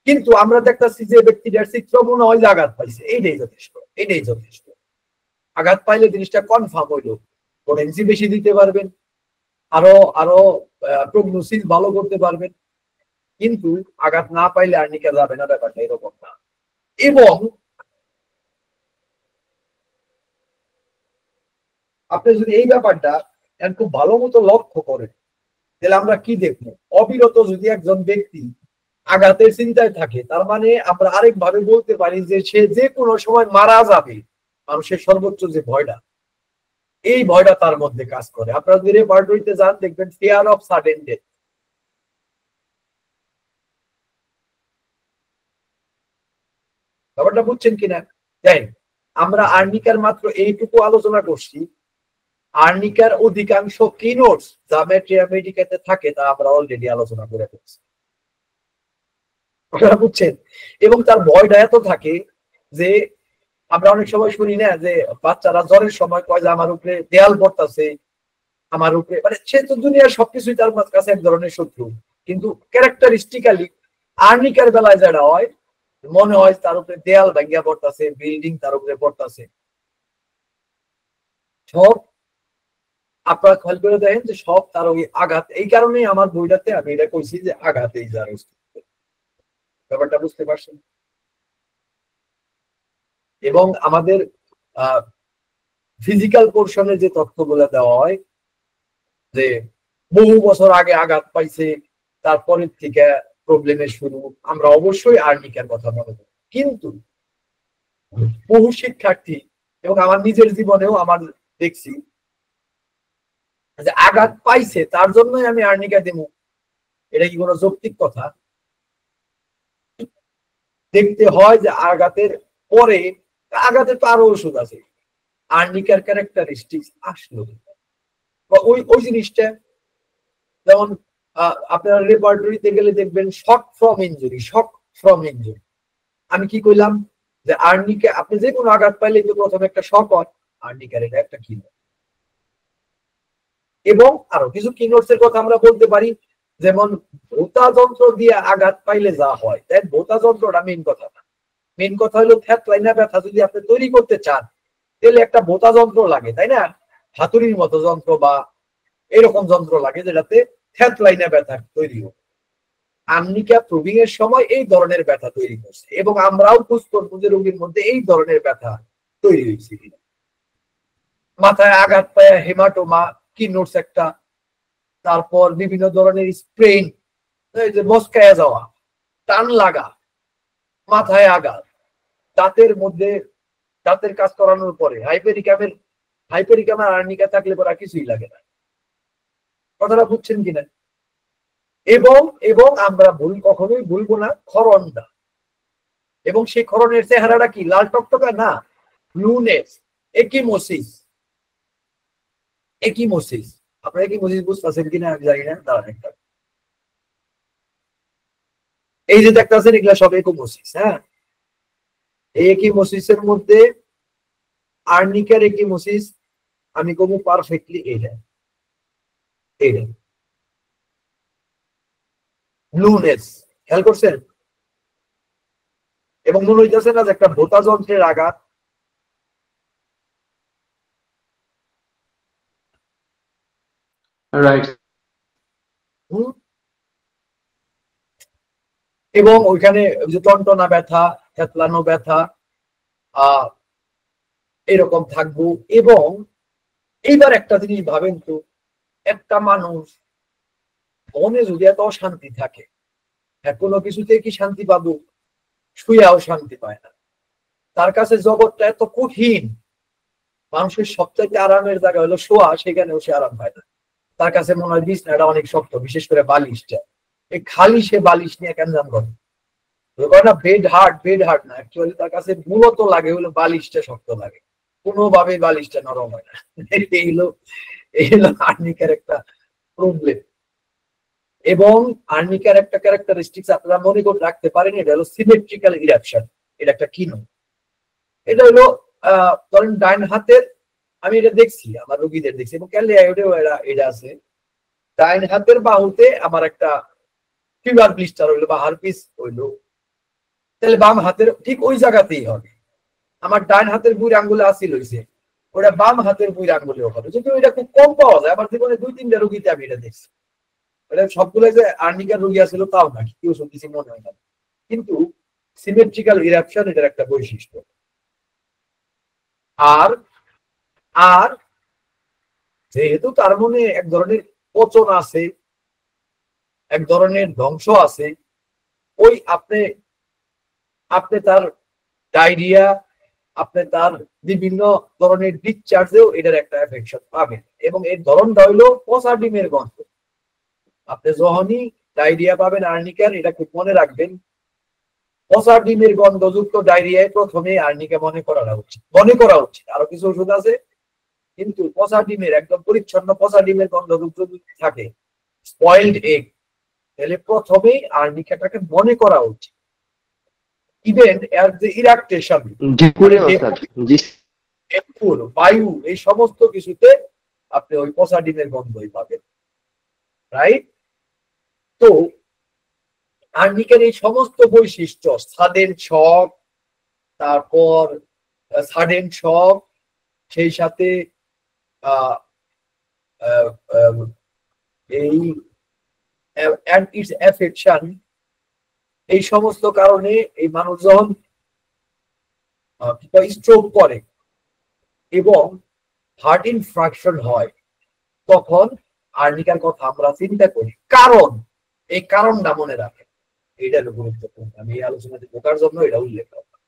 কিন্তু আমরা দেখতেছি যে ব্যক্তিটার চিত্র মনে হয় যে আঘাত পাইছে, এইটাই যথেষ্ট, এইটাই যথেষ্ট। আঘাত পাইলে জিনিসটা কনফার্ম হইল, পোটেন্সি বেশি দিতে পারবেন, আরো আরো প্রগনোসিস ভালো করতে পারবেন, কিন্তু আঘাত না পাইলে আর্নিকা যাবে না, ব্যাপারটা এরকম না। এবং আপনি যদি এই ব্যাপারটা খুব ভালো মতো লক্ষ্য করেন, তাহলে আমরা কি দেখবো, অবিরত যদি একজন ব্যক্তি আঘাতের চিন্তায় থাকে, তার মানে আমরা আরেক ভাবে বলতে পারি যে সে যে কোনো সময় মারা যাবে। মানুষের সর্বোচ্চ যে ভয়টা, এই ভয়টা তার মধ্যে কাজ করে। আপনারা যদি রেপার্টরিতে যান, দেখবেন ফিয়ার অফ সাডেন ডেথ। ব্যাপারটা বুঝছেন কিনা? তাই আমরা আর্নিকার মাত্র এইটুকু আলোচনা করছি, আর্নিকার অধিকাংশ কি নোটস যা ম্যাট্রিয়ামেটিকাতে থাকে তা আমরা অলরেডি আলোচনা করে ফেলছি, আপনারা বুঝছেন। এবং তার ভয়টা এত থাকে যে আমরা অনেক সময় শুনি না যে বাচ্চারা জ্বরের সময় কয় যে আমার উপরে দেয়াল পড়তেছে, আমার উপরে, মানে সে তো দুনিয়ার সবকিছুই তার কাছে এক ধরনের শত্রু, কিন্তু ক্যারেক্টারিস্টিক্যালি আর্নিকার বেলায় যেটা হয়, মনে হয় তার উপরে দেয়াল ভাঙ্গিয়া পড়তেছে, বিল্ডিং তার উপরে পড়তেছে। সব আপনারা খেয়াল করে দেখেন যে সব তার ওই আঘাত। এই কারণেই আমার বইটাতে আমি এটা কইছি যে আঘাতেই যার অস্তিত্ব। ব্যাপারটা বুঝতে পারছেন? এবং আমাদের ফিজিক্যাল পোর্শনে যে তথ্যগুলো দেওয়া হয় যে বহু বছর আগে আঘাত পাইছে, তারপরের থেকে প্রবলেমের শুরু, আমরা অবশ্যই আর্নিকার কথা মনে করি। কিন্তু বহু শিক্ষার্থী এবং আমার নিজের জীবনেও আমার দেখছি যে আঘাত পাইছে তার জন্যই আমি আর্নিকা দেব, এটা কি কোনো যৌক্তিক কথা? দেখতে হয় যে আঘাতের পরে, আঘাতের তো আরো ওষুধ আছে, আর্নিকার ক্যারেক্টারিস্টিক্স আসলো ওই ওই জিনিসটা। যেমন আপনারা রেপার্টরিতে গেলে দেখবেন shock from injury, shock from injury. আমি কি কইলাম যে আর্নিকা, আপনি যে কোনো আঘাত পাইলে তো প্রথমে একটা শক হয়, আর্নিকার এটা একটা কিনোট। এবং আরো কিছু কিনোটস এর কথা আমরা বলতে পারি, যেমন ভোতা যন্ত্র দিয়ে আঘাত পাইলে যা হয়, তাই ভোতা যন্ত্রটা মেইন কথা না। মেইন কথা হলো থ্যাতলাইনা ব্যথা যদি আপনি তৈরি করতে চান তাহলে একটা ভোতা যন্ত্র লাগে, তাই না? হাতুড়ির মতো যন্ত্র বা এরকম যন্ত্র লাগে যেটাতে থ্যাতলাইনা ব্যথা তৈরি হয়। আর্নিকা প্রুভিং এর সময় এই ধরনের ব্যথা তৈরি করছে এবং আমরাও খোঁজ করবো যে রোগীর মধ্যে এই ধরনের ব্যথা তৈরি হয়েছে কিনা। মাথায় আঘাত পায় হেমাটোমা কি নোটস একটা, তারপর বিভিন্ন ধরনের স্প্রেন, এই যে মস্কায়া যাওয়া, টান লাগা, মাথায় আঘাত, দাঁতের মধ্যে দাঁতের কাজ করানোর পরে হাইপেরিকামের আর্নিকা থাকলে পরে আর কিছুই লাগে না। কথাটা বুঝছেন কিনা? এবং এবং আমরা কখনোই ভুলবো না ক্ষরণটা, এবং সেই ক্ষরণের চেহারাটা কি লাল টকটকা না, ব্লুনেস, একিমোসিস। একিমোসিস, আপনারা একিমোসিস বুঝতেছেন কিনা আমি জানি না, দাঁড়ান একটা, এই যে দেখতেছেন এগুলা সব একিমোসিস। হ্যাঁ, এই একিমোসিসের মধ্যে আর্নিকার একিমোসিস আমি কমু পারফেক্টলি এইটা, এইটা ব্লুনেস, খেয়াল করছেন? এবং মনে হইতেছে না যে একটা ভোতা যন্ত্রের আঘাত। রাইট। এবং ওইখানে যে টনটনা ব্যথা, থেতলানো ব্যথা এরকম থাকবো। এবং এইবার একটা জিনিস ভাবেন তো, একটা মানুষ মনে যদি এত অশান্তি থাকে, কোনো কিছুতে কি শান্তি পাবো? শুয়েও শান্তি পায় না। তার কাছে জগৎটা এত কঠিন, মানুষের সবচাইতে আরামের জায়গা হলো শোয়া, সেখানেও সে আরাম পায় না। তার কাছে মনে হয় বিছনাটা অনেক শক্ত, বিশেষ করে বালিশটা। এই খালি সে বালিশ নিয়ে কেন করে না, বেড হার্ড, বেড হার্ড না, অ্যাকচুয়ালি তার কাছে মূলত লাগে হলো বালিশটা শক্ত লাগে, কোনোভাবে বালিশটা নরম হয় না। এই হলো আর্নিকার একটা প্রবলেম। এবং আর্নিকার একটা ক্যারেক্টারিস্টিক্স আপনারা মনে করে রাখতে পারেন, এটা হলো সিমেট্রিক্যাল ইরাপশন। এটা একটা কিনো, এটা হলো ধরেন ডাইন হাতের, আমি এটা দেখছি আমার রোগীদের দেখছি এবং ক্যালিয়াইডেও এটা আছে, ডাইন হাতের বাহুতে আমার একটা ফিভার ব্লিস্টার হইলো বা হারপিস হইলো, তাহলে বাম হাতের ঠিক ওই জায়গাতেই হবে। আমার ডান হাতের বুড়ি আঙ্গুলে আসিল হয়েছে, ওটা বাম হাতের বুড়ি আঙ্গুলেও হবে, যদিও এটা খুব কম পাওয়া যায়। আমার জীবনে 2-3টা রোগীতে আমি এটা দেখছি। এটা সবগুলো যে আর্নিকার রোগী আসছিল তাও না, কেউ শুনতেছি মনে হয় না, কিন্তু সিমেট্রিক্যাল ইরাপশন এটার একটা বৈশিষ্ট্য। আর আর যেহেতু তার মনে এক ধরনের পচন আছে, এক ধরনের ধ্বংস আছে, ওই আপনি আপনি তার ডায়রিয়া, আপনি তার বিভিন্ন ধরনের ডিসচার্জেও এটার একটা এফেকশন পাবেন। এবং এর ধরনটা হইলো পচা ডিমের গন্ধ। আপনি যখনই ডায়রিয়া পাবেন আর্নিকার, এটা খুব মনে রাখবেন, পচা ডিমের গন্ধযুক্ত ডায়রিয়ায় প্রথমে আর্নিকা মনে করা উচিত। আরো কিছু ওষুধ আছে, কিন্তু পচা ডিমের একদম পরিচ্ছন্ন পচা ডিমের গন্ধযুক্ত যদি থাকে, স্পয়েলড এগ, তাহলে প্রথমেই আর্নিকাটাকে মনে করা উচিত। ইভেন এর যে ইরাকটেশন, বায়ু, এই সমস্ত কিছুতে আপনি ওই পচা ডিমের গন্ধই পাবেন, রাইট? তো আর্নিকার এই সমস্ত বৈশিষ্ট্য, সাডেন শক, তারপর সাডেন শক, সেই সাথে এই ইটস এফেকশন, এই সমস্ত কারণে এই মানুষ যখন স্ট্রোক করে এবং হার্ট ইনফ্রাকশন হয়, তখন আর্নিকার কথা আমরা চিন্তা করি। কারণ এই কারণটা মনে রাখে, এটা হলো গুরুত্বপূর্ণ। আমি এই আলোচনাতে ঢোকার জন্য এটা উল্লেখ করলাম।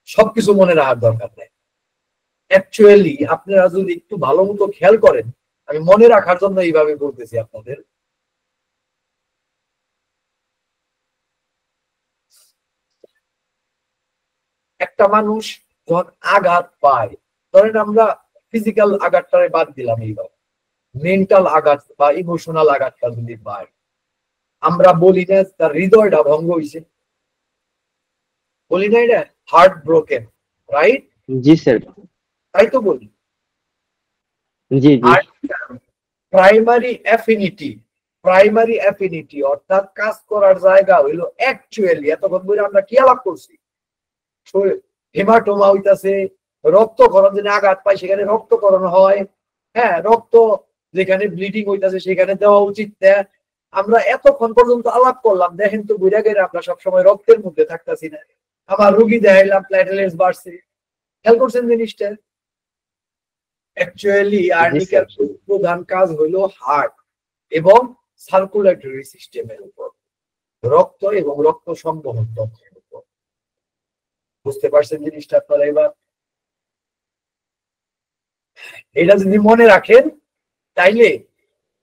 সবকিছু মনে রাখার দরকার নেই। অ্যাকচুয়ালি আপনারা যদি একটু ভালো মতো খেয়াল করেন, আমি মনে রাখার জন্য এইভাবে বলতেছি আপনাদের। একটা মানুষ যখন আঘাত পায়, ধরেন আমরা ফিজিক্যাল আঘাতটারে বাদ দিলাম, এইবার মেন্টাল আঘাত বা ইমোশনাল আঘাতটা যদি পায়, আমরা বলি না তার হৃদয়টা ভঙ্গ হয়েছে, বলি না এটা হার্ট ব্রোকেন, রাইট? জি স্যার। তাই তো বলি। জি জি। আর প্রাইমারি অ্যাফিনিটি অর্থাৎ কাজ করার জায়গা হইলো অ্যাকচুয়ালি এতক্ষণ ধরে আমরা কি আলাপ করছি, হেমাটোমা হইতাছে, রক্তক্ষরণ, যেখানে আঘাত পাই সেখানে রক্তক্ষরণ হয়, হ্যাঁ, রক্ত যেখানে ব্লিডিং হইতাছে সেখানে দেওয়া উচিত না। আমরা এতক্ষণ পর্যন্ত আলাপ করলাম, দেখেন তো বুঝা গেলে আমরা সবসময় রক্তের মধ্যে থাকতেছি না। আমার রুগী দেখাইলাম প্ল্যাটেলেটস বাড়ছে, খেয়াল করছেন জিনিসটা? অ্যাকচুয়ালি আর্নিকার প্রধান কাজ হইলো হার্ট এবং সার্কুলেটরি সিস্টেমের উপর, রক্ত এবং রক্ত সংবহন তন্ত্রের উপর। বুঝতে পারছেন জিনিসটা আপনারা? এবার এটা যদি মনে রাখেন, তাইলে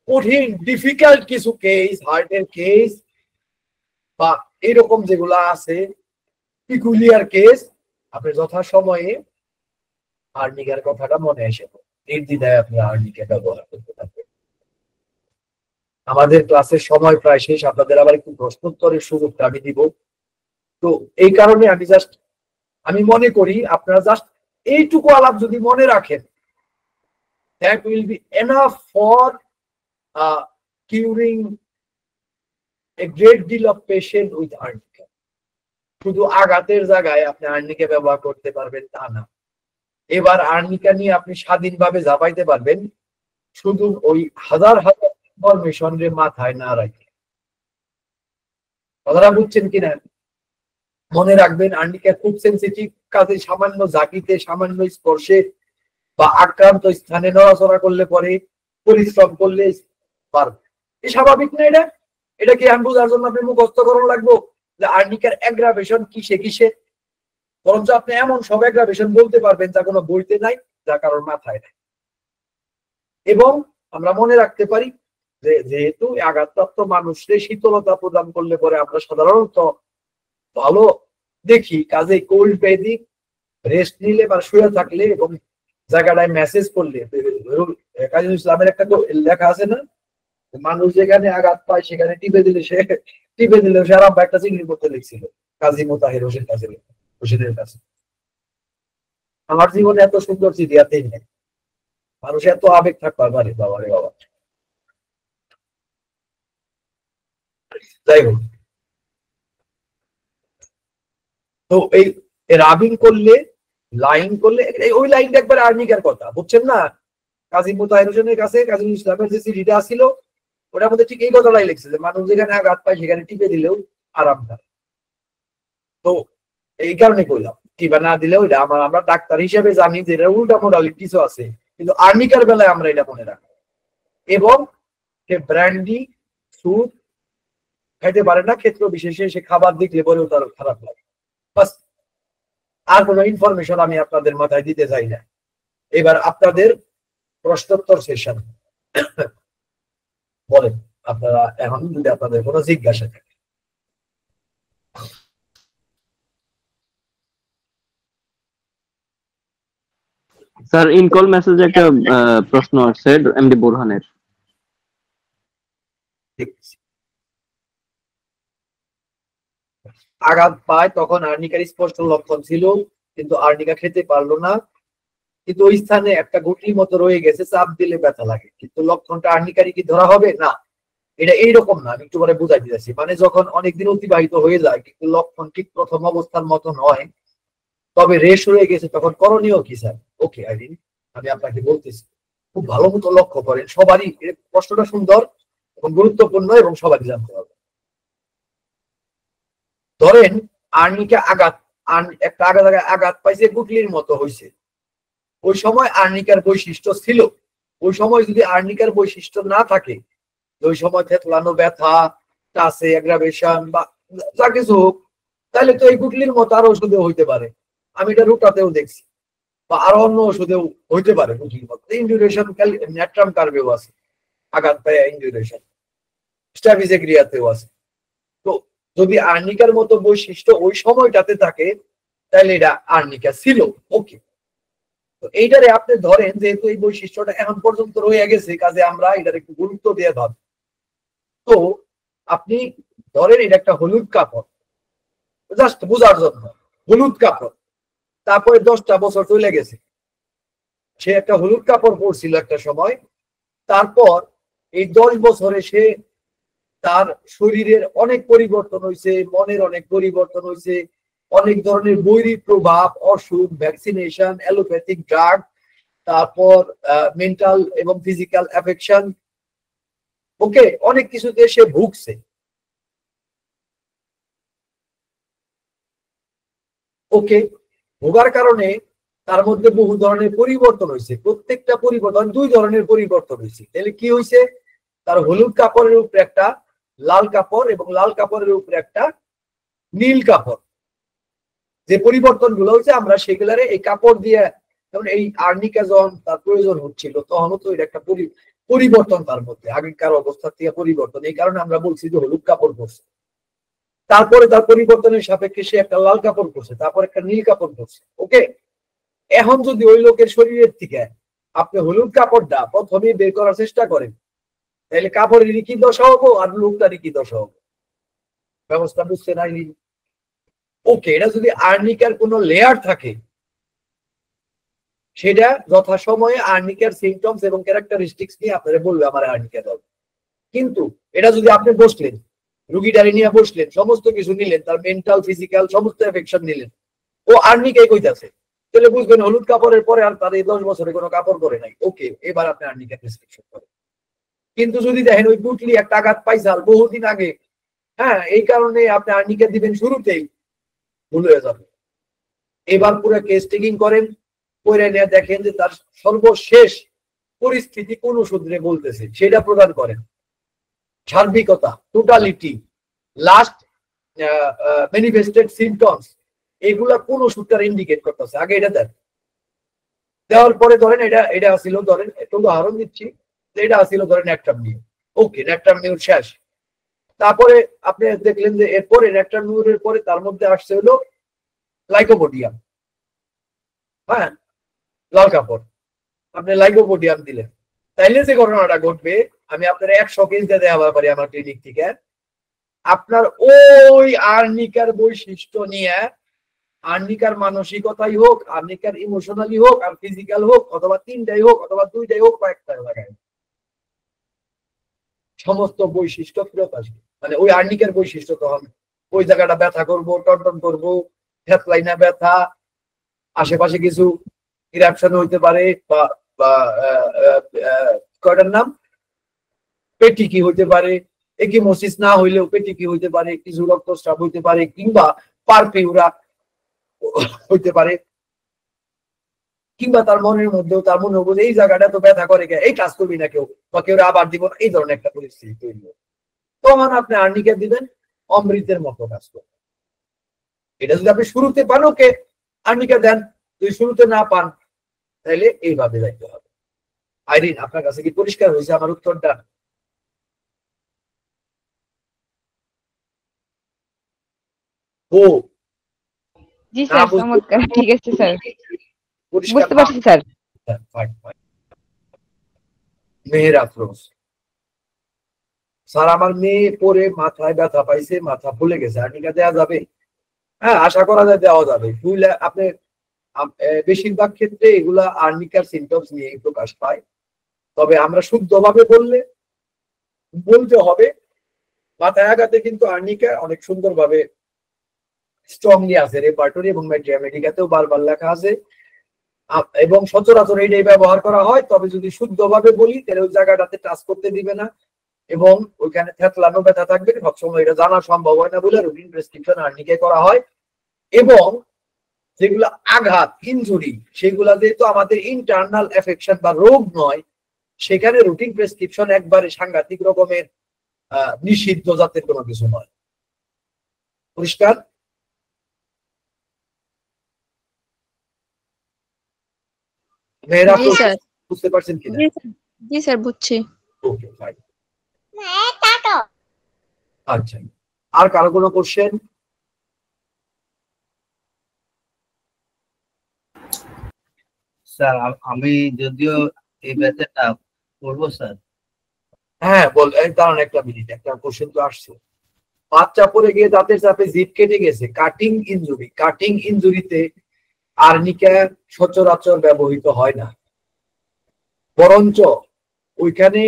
কঠিন ডিফিকাল্ট কিছু কেস, হার্টের কেস বা এরকম যেগুলা আছে পিকুলিয়ার কেস, আপনি যথাসময়ে আর্নিকার কথাটা মনে এসে নির্দ্বিধায় আপনি আর্নিকা ব্যবহার করতে থাকবেন। আমাদের ক্লাসের সময় প্রায় শেষ, আপনাদের আবার একটু প্রশ্নোত্তরের সুযোগটা আমি দিব। তো এই কারণে আমি মনে করি আপনারা জাস্ট এইটুকু আলাপ যদি মনে রাখেন, that will be enough for curing a great deal of patient with arnica. শুধু আঘাতের জায়গায় আপনি আর্নিকা ব্যবহার করতে পারবেন তা না, এবার আর্নিকা নিয়ে আপনি স্বাধীনভাবে ঝাঁপাইতে পারবেন, শুধু ওই হাজার হাজার ইনফরমেশন রে মাথায় না রাখে। কথাটা বুঝছেন কিনা? মনে রাখবেন আর্নিকা খুব সেন্সিটিভ, কাজে সামান্য ঝাঁকিতে, সামান্য স্পর্শে বা আক্রান্ত স্থানে নড়াচড়া করলে পরে, পরিশ্রম করলে পারবে। এ স্বাভাবিক না? এটা কি আমি বোঝার জন্য আপনি মুখস্থ করানো লাগবো যে আর্নিকার অ্যাগ্রাভেশন কিসে কিসে? বরঞ্চ আপনি এমন সব অ্যাগ্রাভেশন বলতে পারবেন যা কোনো বইতে নাই, যা কারোর মাথায় নাই। এবং আমরা মনে রাখতে পারি যে যেহেতু আঘাতপ্রাপ্ত মানুষকে শীতলতা প্রদান করলে পরে আমরা সাধারণত ভালো দেখি, কাজে কোল্ড বেডিং, রেস্ট নিলে বা শুয়ে থাকলে এবং জায়গাটায় মেসেজ করলে, কাজী ইসলামের একটা লেখা আছে না, মানুষ যেখানে আঘাত পায় সেখানে টিপে দিলে সে আরাম একটা চিংড়ি করতে লিখছিল কাজী মোতাহির হোসেনের কাছে। আমার জীবনে এত সুন্দর চিঠি আতেই নেই, মানুষ এত আবেগ থাকবার পারে, বাবা রে বাবা। যাই হোক, তো এই রাবিং করলে, লাইন করলে, ওই লাইনটা একবার আর্নিকার কথা, বুঝছেন না? কাজী মোতাহির হোসেনের কাছে কাজী ইসলামের যে চিঠিটা ছিল, ওটার মধ্যে ঠিক এই কথাটাই লিখছে যে মানুষ যেখানে আঘাত পায় সেখানে টিপে দিলেও আরাম পায়। তো এই কারণে কইলাম, টিপা না দিলেও এটা আমরা ডাক্তার হিসেবে জানি যে এটা উল্টা মোডালিটিসও আছে, কিন্তু আর্নিকার বেলায় আমরা এটা মনে রাখি। এবং সে ব্র্যান্ডি স্যুপ খাইতে পারে না, ক্ষেত্র বিশেষে সে খাবার দেখলে পরেও তার খারাপ লাগে। বাস, আর কোনো ইনফরমেশন আমি আপনাদের মাথায় দিতে চাই না। এবার আপনাদের প্রশ্নোত্তর সেশন, বলেন আপনারা এখন যদি আপনাদের কোনো জিজ্ঞাসা থাকে। স্যার ইনকল মেসেজে একটা প্রশ্ন আসছে এমডি বুরহানের। আঘাত পায় তখন আর্নিকার স্পষ্ট লক্ষণ ছিল, কিন্তু আর্নিকা খেতে পারলো না, কিন্তু ওই স্থানে একটা গুটির মতো রয়ে গেছে, চাপ দিলে ব্যথা লাগে, কিন্তু লক্ষণটা আর্নিকারই কি ধরা হবে না? এটা এইরকম না, আমি একটু পরে বুঝাই দিতেছি। মানে যখন অনেকদিন অতিবাহিত হয়ে যায় কিন্তু লক্ষণ ঠিক প্রথম অবস্থার মতো নয়, তবে রেশ হয়ে গেছে, তখন করণীয় কি স্যার? ওকে আইরিন, আমি আপনাকে বলতেছি, খুব ভালো মতো লক্ষ্য করেন, সবারই প্রশ্নটা সুন্দর এবং গুরুত্বপূর্ণ এবং সবারই জানতে হবে। ধরেন আর্নিকা আঘাত একটা আঘাত পাইছে, গুটলির মতো হয়েছে, ওই সময় আর্নিকার বৈশিষ্ট্য ছিল। ওই সময় যদি আর্নিকার বৈশিষ্ট্য না থাকে, ওই সময় থেতলানো, ব্যথা, টাসে অ্যাগ্রাভেশন বা যা কিছু হোক, তাহলে তো এই গুটলির মতো আরো ওষুধেও হইতে পারে। আমি এটা রুটাতেও দেখছি, বা আরো অন্য ওষুধেও হইতে পারে গুটলির মতো। ইনডিউরেশন ন্যাট্রাম কার্বেও আছে, আঘাত পায় ইনডিউরেশন, স্ট্যাফিজেগ্রিয়াতেও আছে। তো যদি আর্নিকার মতো বৈশিষ্ট্য ওই সময়টাতে থাকে, তাহলে এটা আর্নিকা ছিল। ওকে, তো এইটারে আপনি ধরেন যেহেতু এই বৈশিষ্ট্যটা এখন পর্যন্ত রয়ে গেছে, কাজে আমরা এটার একটু গুরুত্ব দিয়ে ভাব। তো আপনি ধরেন এটা একটা হলুদ কাপড়, জাস্ট বোঝার জন্য, হলুদ কাপড়, তারপরে 10টা বছর চলে গেছে, সে একটা হলুদ কাপড় পরছিল একটা সময়, তারপর এই 10 বছরে সে তার শরীরের অনেক পরিবর্তন হয়েছে, মনের অনেক পরিবর্তন হয়েছে, অনেক ধরনের বৈরী প্রভাব, অসুখ, ভ্যাকসিনেশন, অ্যালোপ্যাথিক ড্রাগ, তারপর মেন্টাল এবং ফিজিক্যাল অ্যাফেকশন, ওকে, অনেক কিছুতে সে ভুগছে। ওকে, ভোগার কারণে তার মধ্যে বহু ধরনের পরিবর্তন হয়েছে। প্রত্যেকটা পরিবর্তন 2 ধরনের পরিবর্তন হয়েছে। তাহলে কি হয়েছে, তার হলুদ কাপড়ের উপরে একটা লাল কাপড় এবং লাল কাপড়ের উপরে একটা নীল কাপড়, যে পরিবর্তন গুলো হচ্ছে আমরা সেগুলারে এই কাপড় দিয়ে, যেমন এই আর্নিকা যখন তার প্রয়োজন হচ্ছিল তখনও তো এটা একটা পরিবর্তন তার মধ্যে, আগেকার অবস্থা থেকে পরিবর্তন, এই কারণে আমরা বলছি যে হলুদ কাপড় পরছে। তারপরে তার পরিবর্তনের সাপেক্ষে সে একটা লাল কাপড় পরছে, তারপর একটা নীল কাপড় পরছে। ওকে, এখন যদি ওই লোকের শরীরের থেকে আপনি হলুদ কাপড়টা প্রথমে বের করার চেষ্টা করেন, তাহলে কাপড়েরই কি দশা হবো আর লোকটারই কি দশা হবো? ব্যবস্থা বুঝতে নাইনি। ওকে, এটা যদি আর্নিকার কোনো লেয়ার থাকে, সেটা যথাসময়ে আর্নিকার সিমটমস এবং ক্যারেক্টারিস্টিক্স নিয়ে আপনারা বলবে আমার আর্নিকা দাও। কিন্তু এটা যদি আপনি বসলেন, রুগীটারে নিয়ে বসলেন, সমস্ত কিছু নিলেন, তার মেন্টাল ফিজিক্যাল সমস্ত এফেকশন নিলেন, ও আর্নিকাই কইতাছে, তাহলে বুঝবেন হলুদ কাপড়ের পরে আর তার এই 10 বছরে কোনো কাপড় পরে নাই। ওকে, এবার আপনি আর্নিকা প্রেসক্রিপশন করেন। কিন্তু যদি দেখেন ওই গুটলি একটা আঘাত পাইছাল বহুদিন আগে, হ্যাঁ, এই কারণে আপনি আর্নিকা দিবেন শুরুতেই, ভুল হয়ে যাবে। এবার পুরো কেস টেকিং করেন, করে নিয়ে দেখেন যে তার সর্বশেষ পরিস্থিতি কোন ওষুধে বলতেছে, সেটা প্রদান করেন। সার্বিকতা, টোটালিটি, লাস্ট ম্যানিফেস্টেড সিমটমস, এগুলা কোন ওষুধটার ইন্ডিকেট করতেছে, আগে এটা দেন। দেওয়ার পরে ধরেন এটা আসছিল, ধরেন একটু উদাহরণ দিচ্ছি, এটা আসছিল ধরেন ন্যাট্রামনিউ। ওকে, ন্যাট্রামনিউ শেষ। তারপরে আপনি দেখলেন যে এরপরে ন্যাট্রামনিউর পরে তার মধ্যে আসছে হলো লাইকোপোডিয়াম। হ্যাঁ, লাল কাপড়, আপনি লাইকোপোডিয়াম দিলেন, তাইলে যে ঘটনাটা ঘটবে, আমি আপনার 100 কেস দিয়ে দেওয়া পারি আমার ক্লিনিক থেকে, আপনার ওই আর্নিকার বৈশিষ্ট্য নিয়ে, আর্নিকার মানসিকতাই হোক, আর্নিকার ইমোশনালি হোক, আর ফিজিক্যাল হোক, অথবা 3টাই হোক, অথবা 2টাই হোক, কয়েকটা লাগায়, সমস্ত বৈশিষ্ট্য ফেরত আসবে। মানে ওই আর্নিকার বৈশিষ্ট্য তখন ওই জায়গাটা ব্যথা করবো, টনটন করবো, হেডলাইনে ব্যথা, আশেপাশে কিছু ইরাপশন হইতে পারে, বা কয়টার নাম, পেটিকি হইতে পারে, একিমোসিস না হইলেও পেটিকি হইতে পারে, কিছু রক্তস্রাব হইতে পারে, কিংবা পারপিউরা হইতে পারে, কিংবা তার মনের মধ্যেও তার মনে হবে এই জায়গাটা তো ব্যথা করে, এই কাজ করবি না কেউ, বা কেউ আবার দিব না, এই ধরনের একটা পরিস্থিতি তৈরি হবে। তখন আপনি আর্নিকা দিবেন, অমৃতের মতো কাজ করবেন। এটা যদি আপনি শুরুতে পান, ওকে, আর্নিকা দেন। যদি শুরুতে না পান, তাহলে এইভাবে যাইতে হবে। আইরিন, আপনার কাছে কি পরিষ্কার হয়েছে আমার উত্তরটা? ও জি স্যার, চমৎকার, ঠিক আছে স্যার, বুঝতে পারছি স্যার। মেয়ের আফরোজ, স্যার আমার মেয়ে পরে মাথায় ব্যথা পাইছে, মাথা ফুলে গেছে, আর্নিকা দেওয়া যাবে? হ্যাঁ, আশা করা যায় দেওয়া যাবে। ফুলে আপনি বেশিরভাগ ক্ষেত্রে এগুলা আর্নিকার সিমটমস নিয়ে প্রকাশ পায়। তবে আমরা শুদ্ধভাবে বলতে হবে, মাথায় আঘাতে কিন্তু আর্নিকা অনেক সুন্দরভাবে স্ট্রংলি আছে, রেপার্টরি এবং মেডিকাতেও বারবার লেখা আছে, এবং সচরাচর এইটাই ব্যবহার করা হয়। তবে যদি শুদ্ধভাবে বলি, তাহলে ওই জায়গাটাতে টাচ করতে দিবে না, এবং ওইখানে থেতলানো ব্যথা থাকবে, সবসময় এটা জানা সম্ভব হয় না বলে রুটিন প্রেসক্রিপশন আর্নিকা করা হয়। এবং যেগুলো আঘাত ইনজুরি সেগুলাতে তো আমাদের ইন্টারনাল এফেকশন বা রোগ নয়, সেখানে রুটিন প্রেসক্রিপশন একবারে সাংঘাতিক রকমের নিষিদ্ধ জাতের কোনো কিছু নয়। পরিষ্কার? মেয়েরা জি স্যার। বুঝতে পারছেন কিনা? জি স্যার বুঝছি। Okay fine. আচ্ছা, আর কারো কোনো কোশ্চেন? স্যার আমি যদিও এই ব্যাচটা করবো স্যার। হ্যাঁ বল, দাঁড়ান একটা মিনিট, একটা কোশ্চেন তো আসছে। বাচ্চা পড়ে গিয়ে দাঁতের চাপে জিভ কেটে গেছে, কাটিং ইনজুরি। কাটিং ইনজুরিতে আর্নিকা সচরাচর ব্যবহৃত হয় না, বরঞ্চ ওইখানে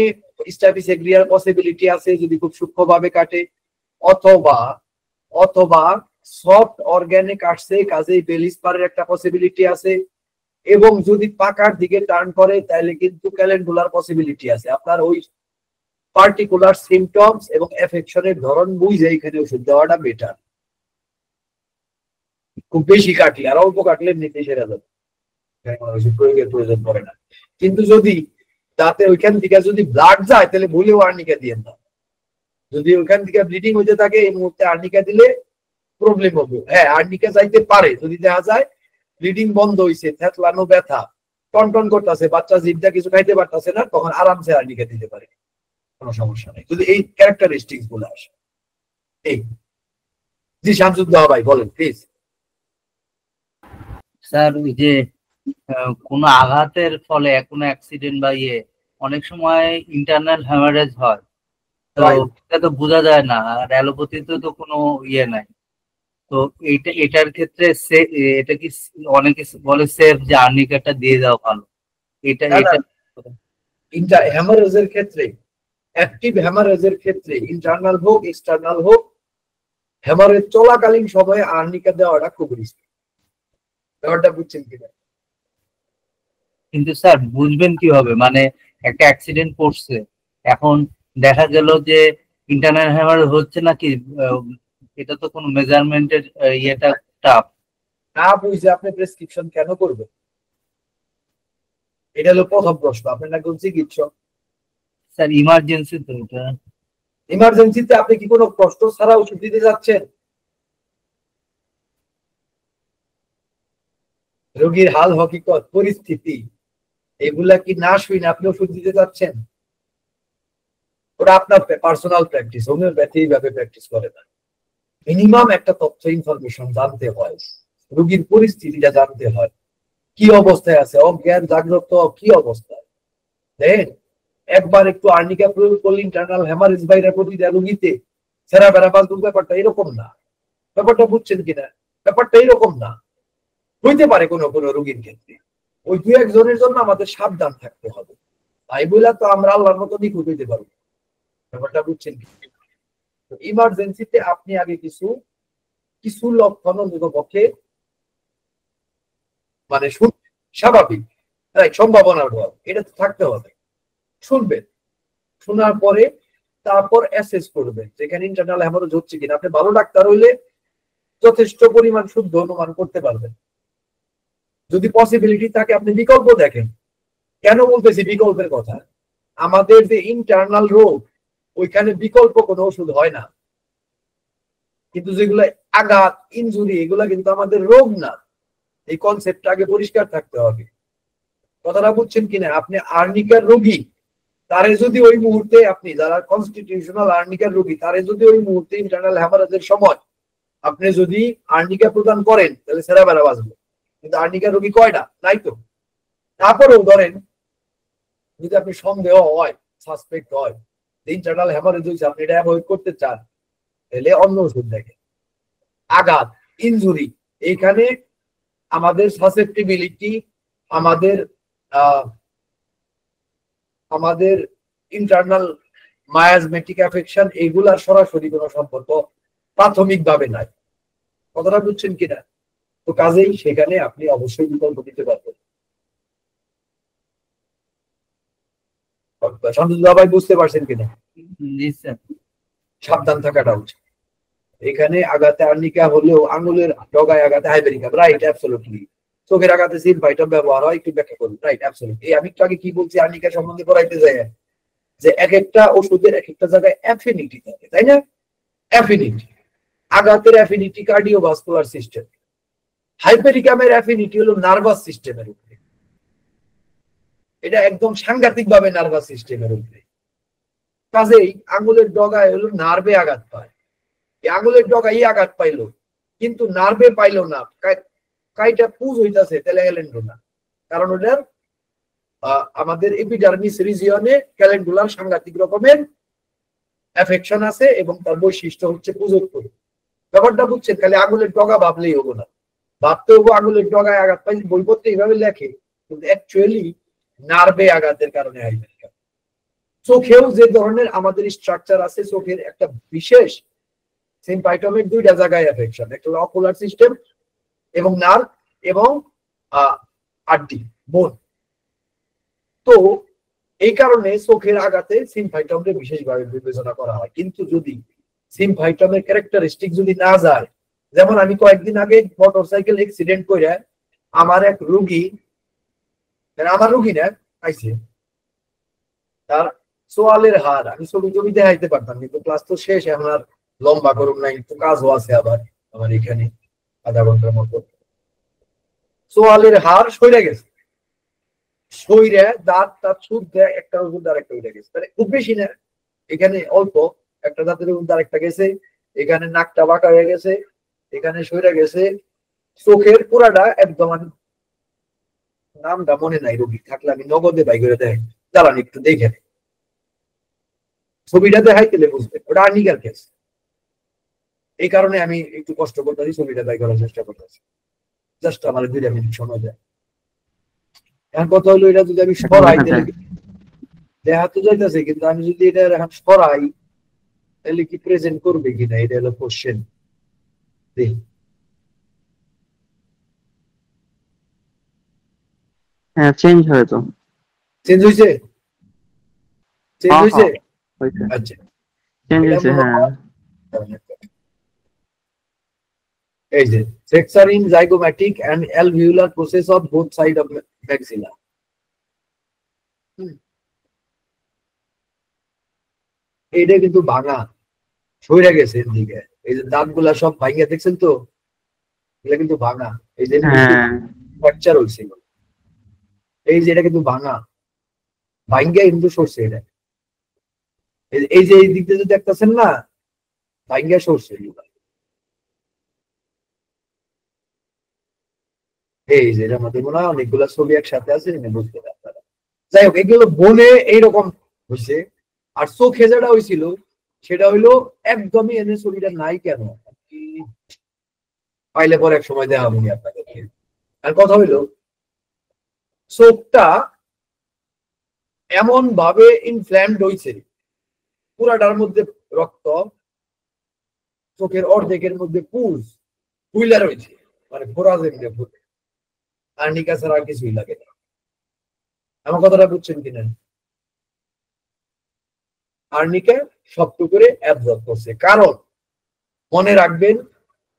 স্ট্যাফিসেগ্রিয়ার পসিবিলিটি আছে যদি খুব সূক্ষ্মভাবে কাটে, অথবা অথবা সফট অর্গানে কাটছে, কাজেই বেলিস্পারের একটা পসিবিলিটি আছে, এবং যদি পাকার দিকে টার্ন করে তাহলে কিন্তু ক্যালেন্ডুলার পসিবিলিটি আছে। আপনার ওই পার্টিকুলার সিমটমস এবং এফেকশনের ধরন বুঝে এখানে ওষুধ দেওয়াটা বেটার। খুব বেশি কাটলে আর অল্প কাটলে এমনিতে সেরে যাবে, ওষুধ প্রয়োগের প্রয়োজন পড়ে না। কিন্তু যদি তাতে ওইখান থেকে যদি ব্লাড যায় তাহলে ভুলেও আর্নিকা দিয়ে না। যদি ওইখান থেকে ব্লিডিং হইতে থাকে এই মুহূর্তে আর্নিকা দিলে প্রবলেম হবে। হ্যাঁ, আর্নিকা যাইতে পারে যদি দেখা যায় ব্লিডিং বন্ধ হইছে, থেতলানো ব্যথা, টনটন করতেছে, বাচ্চা জিভটা কিছু খাইতে পারতেছে না, তখন আরামসে আর্নিকা দিতে পারে, কোনো সমস্যা নেই যদি এই ক্যারেক্টারিস্টিক্স গুলো আসে। এই জি শামসুদ্দোহা ভাই বলেন প্লিজ। স্যার ওই যে কোনো আঘাতের ফলে কোনো অ্যাক্সিডেন্ট বা অনেক সময় ইন্টারনাল হ্যামারেজ হয়, তো এটা তো বোঝা যায় না, আর অ্যালোপ্যাথিতে তো কোনো নাই। তো এটার ক্ষেত্রে এটা কি অনেকে বলে সেফ যে আর্নিকাটা দিয়ে দেওয়া ভালো? এটা হ্যামারেজের ক্ষেত্রে, অ্যাক্টিভ হ্যামারেজের ক্ষেত্রে ইন্টারনাল হোক এক্সটার্নাল হোক, হ্যামারেজ চলাকালীন সময়ে আর্নিকা দেওয়াটা খুব রিস্কি। ব্যাপারটা বুঝছেন কিনা? কিন্তু স্যার বুঝবেন কিভাবে, মানে একটা অ্যাক্সিডেন্ট করছে, এখন দেখা গেল যে ইন্টারনাল হ্যামারেজ হচ্ছে নাকি, এটা তো কোনো মেজারমেন্টের ইয়েটা টাফ। না বুঝে আপনি প্রেসক্রিপশন কেন করবেন? এটা হলো প্রথম প্রশ্ন। আপনি না কোন চিকিৎসক? স্যার ইমার্জেন্সি তো এটা। ইমার্জেন্সিতে আপনি কি কোনো কষ্ট ছাড়া ওষুধ দিতে যাচ্ছেন? রোগীর হাল হকিকত পরিস্থিতি এগুলা কি না শুনে আপনি ওষুধ দিতে যাচ্ছেন? ওটা আপনার পার্সোনাল প্র্যাকটিস, হোমিওপ্যাথি এইভাবে প্র্যাকটিস করে না। মিনিমাম একটা তথ্য ইনফরমেশন জানতে হয়, রোগীর পরিস্থিতিটা জানতে হয়, কি অবস্থায় আছে, অজ্ঞান জাগ্রত কি অবস্থায়। দেখেন একবার একটু আর্নিকা প্রয়োগ করলে ইন্টারনাল হ্যামারেজ বাইরে প্রতিটা রোগীতে সেরা বেড়া বাজুর, ব্যাপারটা এরকম না। ব্যাপারটা বুঝছেন কিনা? ব্যাপারটা এরকম না। হইতে পারে কোনো কোনো রোগীর ক্ষেত্রে, ওই দু একজনের জন্য আমাদের সাবধান থাকতে হবে। তাই বলে তো আমরা আল্লাহর মতো নিখুঁত হইতে পারবো। ব্যাপারটা বুঝছেন কি? ইমার্জেন্সিতে আপনি আগে কিছু কিছু লক্ষণ অন্তত পক্ষে মানে স্বাভাবিক সম্ভাবনার বল এটা তো থাকতে হবে। শুনবেন, শোনার পরে তারপর অ্যাসেস করবেন যেখানে ইন্টারনাল হ্যামারেজ হচ্ছে কিনা। আপনি ভালো ডাক্তার হইলে যথেষ্ট পরিমাণ শুদ্ধ অনুমান করতে পারবেন। যদি পসিবিলিটি থাকে আপনি বিকল্প দেখেন। কেন বলতেছি বিকল্পের কথা? আমাদের যে ইন্টারনাল রোগ ওইখানে বিকল্প কোনো ওষুধ হয় না, কিন্তু যেগুলো আঘাত ইনজুরি এগুলা কিন্তু আমাদের রোগ না। এই কনসেপ্টটা আগে পরিষ্কার থাকতে হবে। কথাটা বুঝছেন কিনা? আপনি আর্নিকার রোগী, তারে যদি ওই মুহূর্তে আপনি যারা কনস্টিটিউশনাল আর্নিকার রোগী তারে যদি ওই মুহূর্তে ইন্টারনাল হ্যামারেজের সময় আপনি যদি আর্নিকা প্রদান করেন তাহলে সেরা বেড়া বাঁচবে। কিন্তু আর্নিকার রোগী কয়টা? নাই তো। তারপরেও ধরেন যদি আপনি সন্দেহ হয়, সাসপেক্ট হয় ইন্টারনাল হ্যামারেজ হয়েছে, আপনি এটা অ্যাভয়েড করতে চান, তাহলে অন্য ওষুধ দেখেন। আঘাত ইনজুরি এইখানে আমাদের সাসেপ্টিবিলিটি, আমাদের আমাদের ইন্টারনাল মায়াজমেটিক অ্যাফেকশন এগুলার সরাসরি কোনো সম্পর্ক প্রাথমিকভাবে নাই। কথাটা বুঝছেন কিনা? তো কাজেই সেখানে আপনি অবশ্যই বিকল্প দিতে পারবেন। শামসুদ্দোহা ভাই বুঝতে পারছেন কিনা? জি স্যার। সাবধান থাকাটা উচিত। এখানে আঘাতে আর্নিকা হলেও আঙুলের ডগায় আঘাতে হাইপেরিকাম, রাইট, অ্যাবসলিউটলি। চোখের আঘাতে সিনফাইটাম ব্যবহার হয়, একটু ব্যাখ্যা করুন, রাইট, অ্যাবসলিউটলি। আমি একটু আগে কি বলছি আর্নিকা সম্বন্ধে পড়াইতে যাই, যে এক একটা ওষুধের এক একটা জায়গায় অ্যাফিনিটি থাকে, তাই না? অ্যাফিনিটি, আঘাতের অ্যাফিনিটি কার্ডিওভাস্কুলার সিস্টেম, হাইপেরিকামের অ্যাফিনিটি হলো নার্ভাস সিস্টেমের উপরে, এটা একদম সাংঘাতিক ভাবে নার্ভাস সিস্টেমের উপরে। কাজেই আঙুলের ডগায় হলো নার্ভে আঘাত পায়, এই আঙুলের ডগায় আঘাত পাইলো কিন্তু নার্ভে পাইলো না, কাইটা পুজ হইতাছে, তাহলে এলেন্ডো না, কারণ ওটার আমাদের এপিডার্মিস রিজিয়নে ক্যালেন্ডুলার সাংঘাতিক রকমের এফেকশন আছে এবং তার বৈশিষ্ট্য হচ্ছে পুজোত্ব। ব্যাপারটা বুঝছেন? খালি আঙুলের ডগা ভাবলেই হবো না, ভাবতে হবো আঙুলের ডগায় আঘাত পাই, বইপত্রে এইভাবে লেখে, কিন্তু অ্যাকচুয়ালি নার্ভে আঘাতের কারণে হাইপেরিকাম। চোখেও যে ধরনের আমাদের স্ট্রাকচার আছে, চোখের একটা বিশেষ সিম্পাইটমের দুইটা জায়গায় এফেকশন, একটা হলো অকুলার সিস্টেম এবং নার্ভ এবং আড্ডি, বোন। তো এই কারণে চোখের আঘাতে সিম্পাইটমকে বিশেষভাবে বিবেচনা করা হয়। কিন্তু যদি সিম্পাইটমের ক্যারেক্টারিস্টিক যদি না যায়, যেমন আমি কয়েকদিন আগে মোটরসাইকেল অ্যাক্সিডেন্ট করে আমার এক রুগী, আমার রুগী না আইছে, তার সোয়ালের হার, আমি ছবি ছবি দেখাইতে পারতাম কিন্তু ক্লাস তো শেষ, এখন আর লম্বা করুন নাই, একটু কাজও আছে আবার আমার এখানে আধা ঘন্টার মতো। সোয়ালের হার সইরা গেছে, সইরা দাঁত তার সুদ দেয়, একটা ওষুধ আর একটা উঠে গেছে, মানে খুব বেশি না, এখানে অল্প, একটা দাঁতের ওষুধ আর একটা গেছে, এখানে নাকটা বাঁকা হয়ে গেছে, এখানে সইরা গেছে, চোখের পুরাটা একদম, আমি নামটা মনে নাই, রোগী থাকলে আমি নগদে বাই করে দেয়, দাঁড়ান একটু দেখে ছবিটা দেখাই গেলে বুঝবে ওটা আর্নিকার কেস। এই কারণে আমি একটু কষ্ট করতেছি, ছবিটা বাই করার চেষ্টা করতেছি, জাস্ট আমার 2 মিনিট সময় দেয়। এখন কথা হলো, এটা যদি আমি সরাই দেখা তো যাইতেছে, কিন্তু আমি যদি এটা এখন সরাই তাহলে কি প্রেজেন্ট করবে কিনা, এটা হলো কোশ্চেন। হ্যাঁ, চেঞ্জ হয় তো, চেঞ্জ হয়েছে, চেঞ্জ হয়েছে, আচ্ছা চেঞ্জ হয়েছে, হ্যাঁ। এই যে fracture in zygomatic and alveolar process of both side of maxilla, এইটা কিন্তু ভাঙা সইরা গেছে এদিকে, এই যে দাঁতগুলা সব ভাঙিয়া দেখছেন তো, এগুলা কিন্তু ভাঙা, এই যে ফ্র্যাকচার হয়েছিল, এই যে এটা কিন্তু ভাঙা, ভাঙ্গা কিন্তু সরছে, এটা এই যে এই দিক দিয়ে যদি দেখতেছেন না, ভাঙ্গা সরছে, এই যে আমাদের মনে হয় অনেকগুলা ছবি একসাথে আছে, বুঝতে পারতাম। যাই হোক, এগুলো বনে এইরকম হয়েছে। আর চোখে যেটা হয়েছিল সেটা হইলো একদমই, এনে ছবিটা নাই কেন, পাইলে পরে এক সময় দেওয়া হবে আপনাদেরকে। আর কথা হইলো, চোখটা এমন ভাবে ইনফ্ল্যামড হয়েছে, পুরাটার মধ্যে রক্ত, চোখের অর্ধেকের মধ্যে পুজ হুইলার হয়েছে, মানে ঘোরা যেমনি ফুটে, আর্নিকা ছাড়া আর কিছুই লাগে না। আমার কথাটা বুঝছেন কিনা? আর্নিকা শক্ত করে অ্যাবজর্ব করছে, কারণ মনে রাখবেন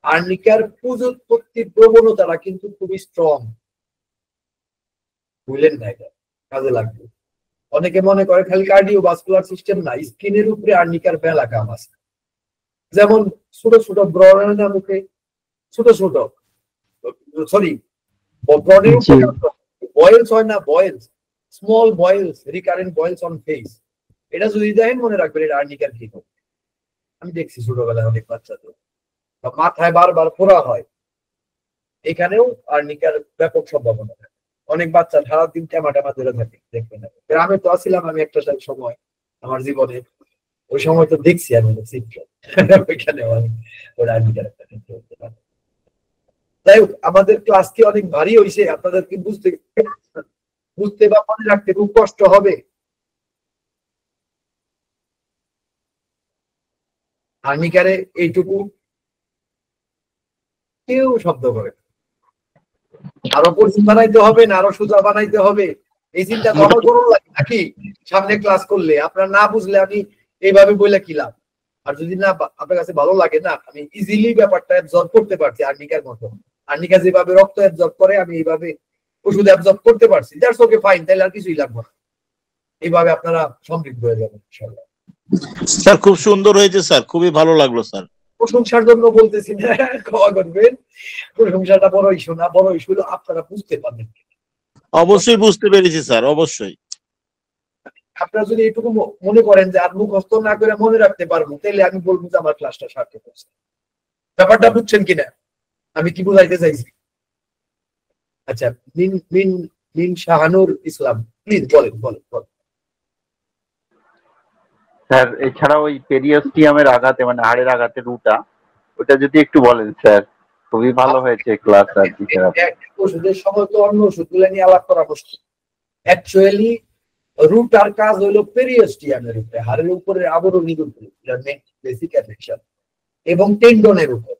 আর্নিকার পুজ উৎপত্তির প্রবণতাটা কিন্তু খুবই স্ট্রং, বুঝলেন না? এটা কাজে লাগবে। অনেকে মনে করে খালি কার্ডিওভাস্কুলার সিস্টেম না, স্কিনের উপরে আর্নিকার বেলা কাম আছে। যেমন ছোট ছোট ব্রণের মুখে, ছোট ছোট, সরি ব্রণের উপরে বয়েলস হয় না, বয়েলস, স্মল বয়েলস, রিকারেন্ট বয়েলস অন ফেস, এটা যদি দেখেন মনে রাখবেন এটা আর্নিকার কি হবে। আমি দেখছি ছোটবেলায় অনেক বাচ্চা, তো মাথায় বারবার ফোড়া হয়, এখানেও আর্নিকার ব্যাপক সম্ভাবনা থাকে। অনেক বাচ্চা সারাদিন টেমা ধরে থাকে, দেখবেন। গ্রামে তো আসছিলাম আমি একটা সময় আমার জীবনে, ওই সময় তো দেখছি আমি ওইখানে ওরা আর্নিকার একটা ক্ষেত্রে হতে পারে। যাই হোক, আমাদের ক্লাস কি অনেক ভারী হয়েছে, আপনাদেরকে বুঝতে বা মনে রাখতে খুব কষ্ট হবে। আর্নিকারে এইটুকু কেউ শব্দ করে, আরো পরিচিত বানাইতে হবে না, আরো সোজা বানাইতে হবে, এই চিন্তা আমার করুন লাগে নাকি? সামনে ক্লাস করলে আপনারা না বুঝলে আমি এইভাবে বলে কি লাভ? আর যদি না আপনার কাছে ভালো লাগে না, আমি ইজিলি ব্যাপারটা অ্যাবজর্ব করতে পারছি আর্নিকার মতো, আর্নিকা যেভাবে রক্ত অ্যাবজর্ব করে আমি এইভাবে ওষুধ অ্যাবজর্ব করতে পারছি, দ্যাটস ওকে ফাইন, তাহলে আর কিছুই লাগবে না। এইভাবে আপনারা সমৃদ্ধ হয়ে যাবেন ইনশাআল্লাহ। স্যার খুব সুন্দর হয়েছে স্যার, খুবই ভালো লাগলো স্যার। প্রশংসার জন্য বলতেছি না, ক্ষমা করবেন, প্রশংসাটা বড় ইস্যু না, বড় ইস্যু হলো আপনারা বুঝতে পারবেন। অবশ্যই বুঝতে পেরেছি স্যার, অবশ্যই। আপনারা যদি এটুকু মনে করেন যে আর মুখস্থ না করে মনে রাখতে পারবো, তাহলে আমি বলবো যে আমার ক্লাসটা সার্থক হয়েছে। ব্যাপারটা বুঝছেন কিনা আমি কি বুঝাইতে চাইছি? আচ্ছা, মিন শাহানুর ইসলাম, প্লিজ বলেন বলেন বলেন। স্যার এছাড়া ওই পেরিওস্টিয়ামের আঘাতে মানে হাড়ের আঘাতের রুটা, ওটা যদি একটু বলেন স্যার, খুবই ভালো হয়েছে ক্লাস আর কি স্যার। ওষুধের সময় তো অন্য ওষুধগুলো নিয়ে আলাপ করা মুশকিল। অ্যাকচুয়ালি রুটার কাজ হলো পেরিওস্টিয়ামের উপরে, হাড়ের উপরে আবরণীর উপরে, বেসিক অ্যাফেকশন, এবং টেন্ডনের উপর।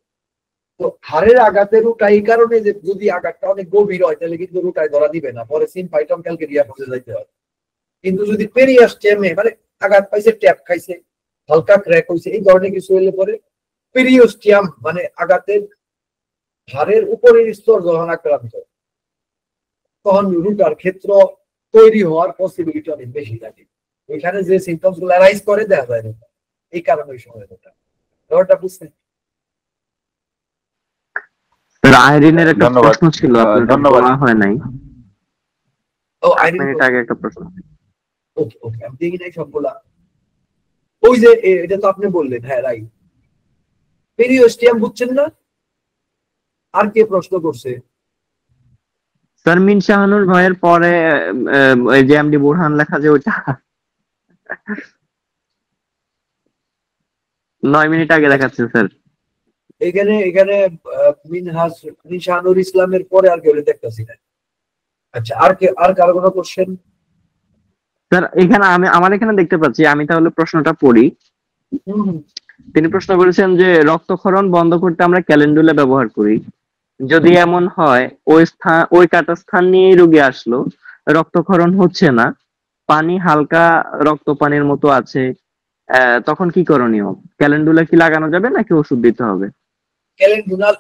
তো হাড়ের আঘাতের রুটা এই কারণে যে যদি আঘাতটা অনেক গভীর হয় তাহলে কিন্তু রুটায় ধরা দিবে না, পরে সিম্পাইটম ক্যালকেরিয়া পৌঁছে যাইতে হয়। কিন্তু যদি পেরিওস্টিয়ামে মানে আঘাত পাইছে, ট্যাপ খাইছে, হালকা ক্র্যাক হয়েছে, এই ধরনের কিছু হলে পরে পেরিওস্টিয়াম মানে আঘাতের হাড়ের উপরের স্তর যখন আক্রান্ত, তখন রুটার ক্ষেত্র তৈরি হওয়ার পসিবিলিটি অনেক বেশি থাকে। এখানে যে সিমটমস গুলো রাইজ করে দেখা যায় না, এই কারণে ওই সময় ব্যাপারটা বুঝছেন। আইরিনের একটা প্রশ্ন ছিল, ধন্যবাদ। হয় নাই। ও আইরিন, আগে একটা প্রশ্ন। ওকে ওকে, আমি দেখি নাই সবগুলা। ওই যে এটা তো আপনি বললেন, হ্যাঁ রাইট, পেরিওস্টিয়াম বুঝছেন না? আর কে প্রশ্ন করছে? স্যার মিন শাহানুর ভাইয়ের পরে ওই যে এমডি বুরহান লেখা যে ওইটা 9 মিনিট আগে দেখাচ্ছে স্যার। এখানে এখানে মিন শাহানুর ইসলামের পরে আর কেউ দেখতেছি না। আচ্ছা, আর কারো কোনো কোশ্চেন? স্যার এখানে আমার এখানে দেখতে পাচ্ছি, আমি তাহলে প্রশ্নটা পড়ি। তিনি প্রশ্ন করেছেন যে রক্তক্ষরণ বন্ধ করতে আমরা ক্যালেন্ডুলা ব্যবহার করি, যদি এমন হয় ওই কাটা স্থান নিয়ে রোগী আসলো, রক্তক্ষরণ হচ্ছে না, পানি হালকা রক্ত পানির মতো আছে, তখন কি করণীয়? ক্যালেন্ডুলা কি লাগানো যাবে নাকি ওষুধ দিতে হবে? ক্যালেন্ডুলার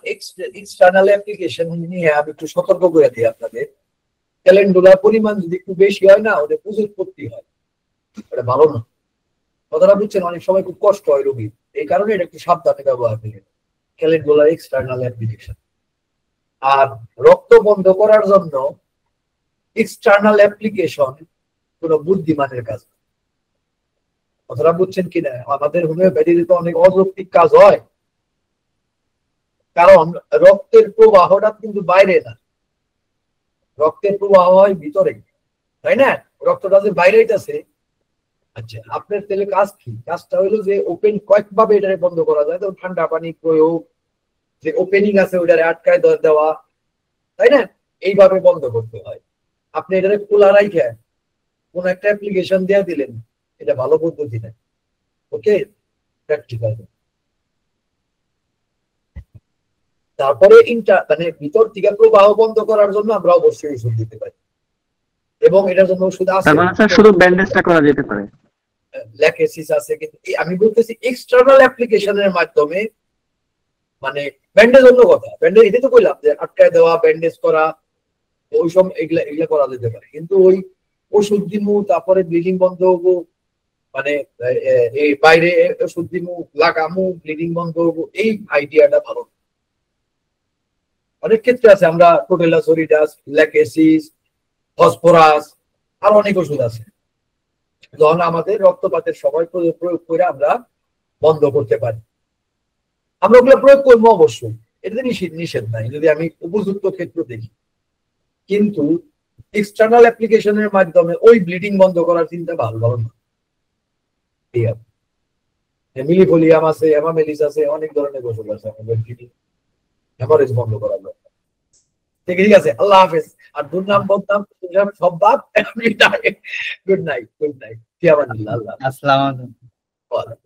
এক্সটার্নাল অ্যাপ্লিকেশন নিয়ে আমি একটু সতর্ক করে দিই আপনাদের। ক্যালেন্ডুলার পরিমাণ যদি একটু বেশি হয় না, ওদের প্রচুর ক্ষতি হয়, এটা ভালো না। কথাটা বুঝছেন? অনেক সময় খুব কষ্ট হয় রোগীর, এই কারণে এটা একটু সাবধানে ব্যবহার করেন ক্যালেন্ডুলার এক্সটার্নাল অ্যাপ্লিকেশন। আর রক্ত বন্ধ করার জন্য এক্সটার্নাল অ্যাপ্লিকেশন কোন বুদ্ধিমানের কাজ। কথাটা বুঝছেন কিনা? আমাদের হোমিওপ্যাথিতে তো অনেক অযৌক্তিক কাজ হয়, কারণ রক্তের প্রবাহটা কিন্তু বাইরে না, রক্তের প্রবাহ হয় ভিতরে, তাই না? রক্তটা যে বাইরে যাচ্ছে। আচ্ছা, আপনার তাহলে কাজ কি? কাজটা হলো যে ওপেন কয়েকভাবে এটারে বন্ধ করা যায়। তো ঠান্ডা পানি প্রয়োগ, যে ওপেনিং আছে ওইটারে আটকায় দেওয়া, তাই না? এইভাবে বন্ধ করতে হয়। আপনি এটারে খোলা রাখে কোন একটা অ্যাপ্লিকেশন দিয়ে দিলেন, এটা ভালো পদ্ধতি না। ওকে, প্র্যাকটিক্যাল। তারপরে মানে ভিতর থেকে প্রবাহ বন্ধ করার জন্য আমরা অবশ্যই ওষুধ দিতে পারি, এবং এটার জন্য ওষুধ আছে। শুধু ব্যান্ডেজটা করা যেতে পারে, ল্যাকেসিস আছে, কিন্তু আমি বলতেছি এক্সটার্নাল অ্যাপ্লিকেশনের মাধ্যমে, মানে ব্যান্ডেজ অন্য কথা, ব্যান্ডেজ এটা তো কইলাম যে আটকায় দেওয়া, ব্যান্ডেজ করা, ওই সব এগুলা করা যেতে পারে। কিন্তু ওই ওষুধ দিমু তারপরে ব্লিডিং বন্ধ হবো, মানে এই বাইরে ওষুধ দিমু লাগামু ব্লিডিং বন্ধ হবো, এই আইডিয়াটা ভালো। অনেক ক্ষেত্রে আছে, আমরা প্রোটেলাসোরিডাস, ল্যাকেসিস, ফসফরাস, আর অনেক ওষুধ আছে, যখন আমাদের রক্তপাতের সময় প্রয়োগ করে আমরা বন্ধ করতে পারি। আমরা ওগুলো প্রয়োগ করবো অবশ্যই, এটাতে নিষেধ নাই যদি আমি উপযুক্ত ক্ষেত্র দেখি। কিন্তু এক্সটার্নাল অ্যাপ্লিকেশনের মাধ্যমে ওই ব্লিডিং বন্ধ করার চিন্তা ভালো না। মিলিফোলিয়াম আছে, হেমামেলিস আছে, অনেক ধরনের ওষুধ আছে আমাদের ব্লিডিং হেমারেজ বন্ধ করার জন্য। ঠিক আছে, আল্লাহ হাফেজ। আর দুর্নাম বদনাম সব বাদ। গুড নাইট, গুড নাইট, ফি আমানিল্লাহ। আল্লাহ। আসসালামু আলাইকুম।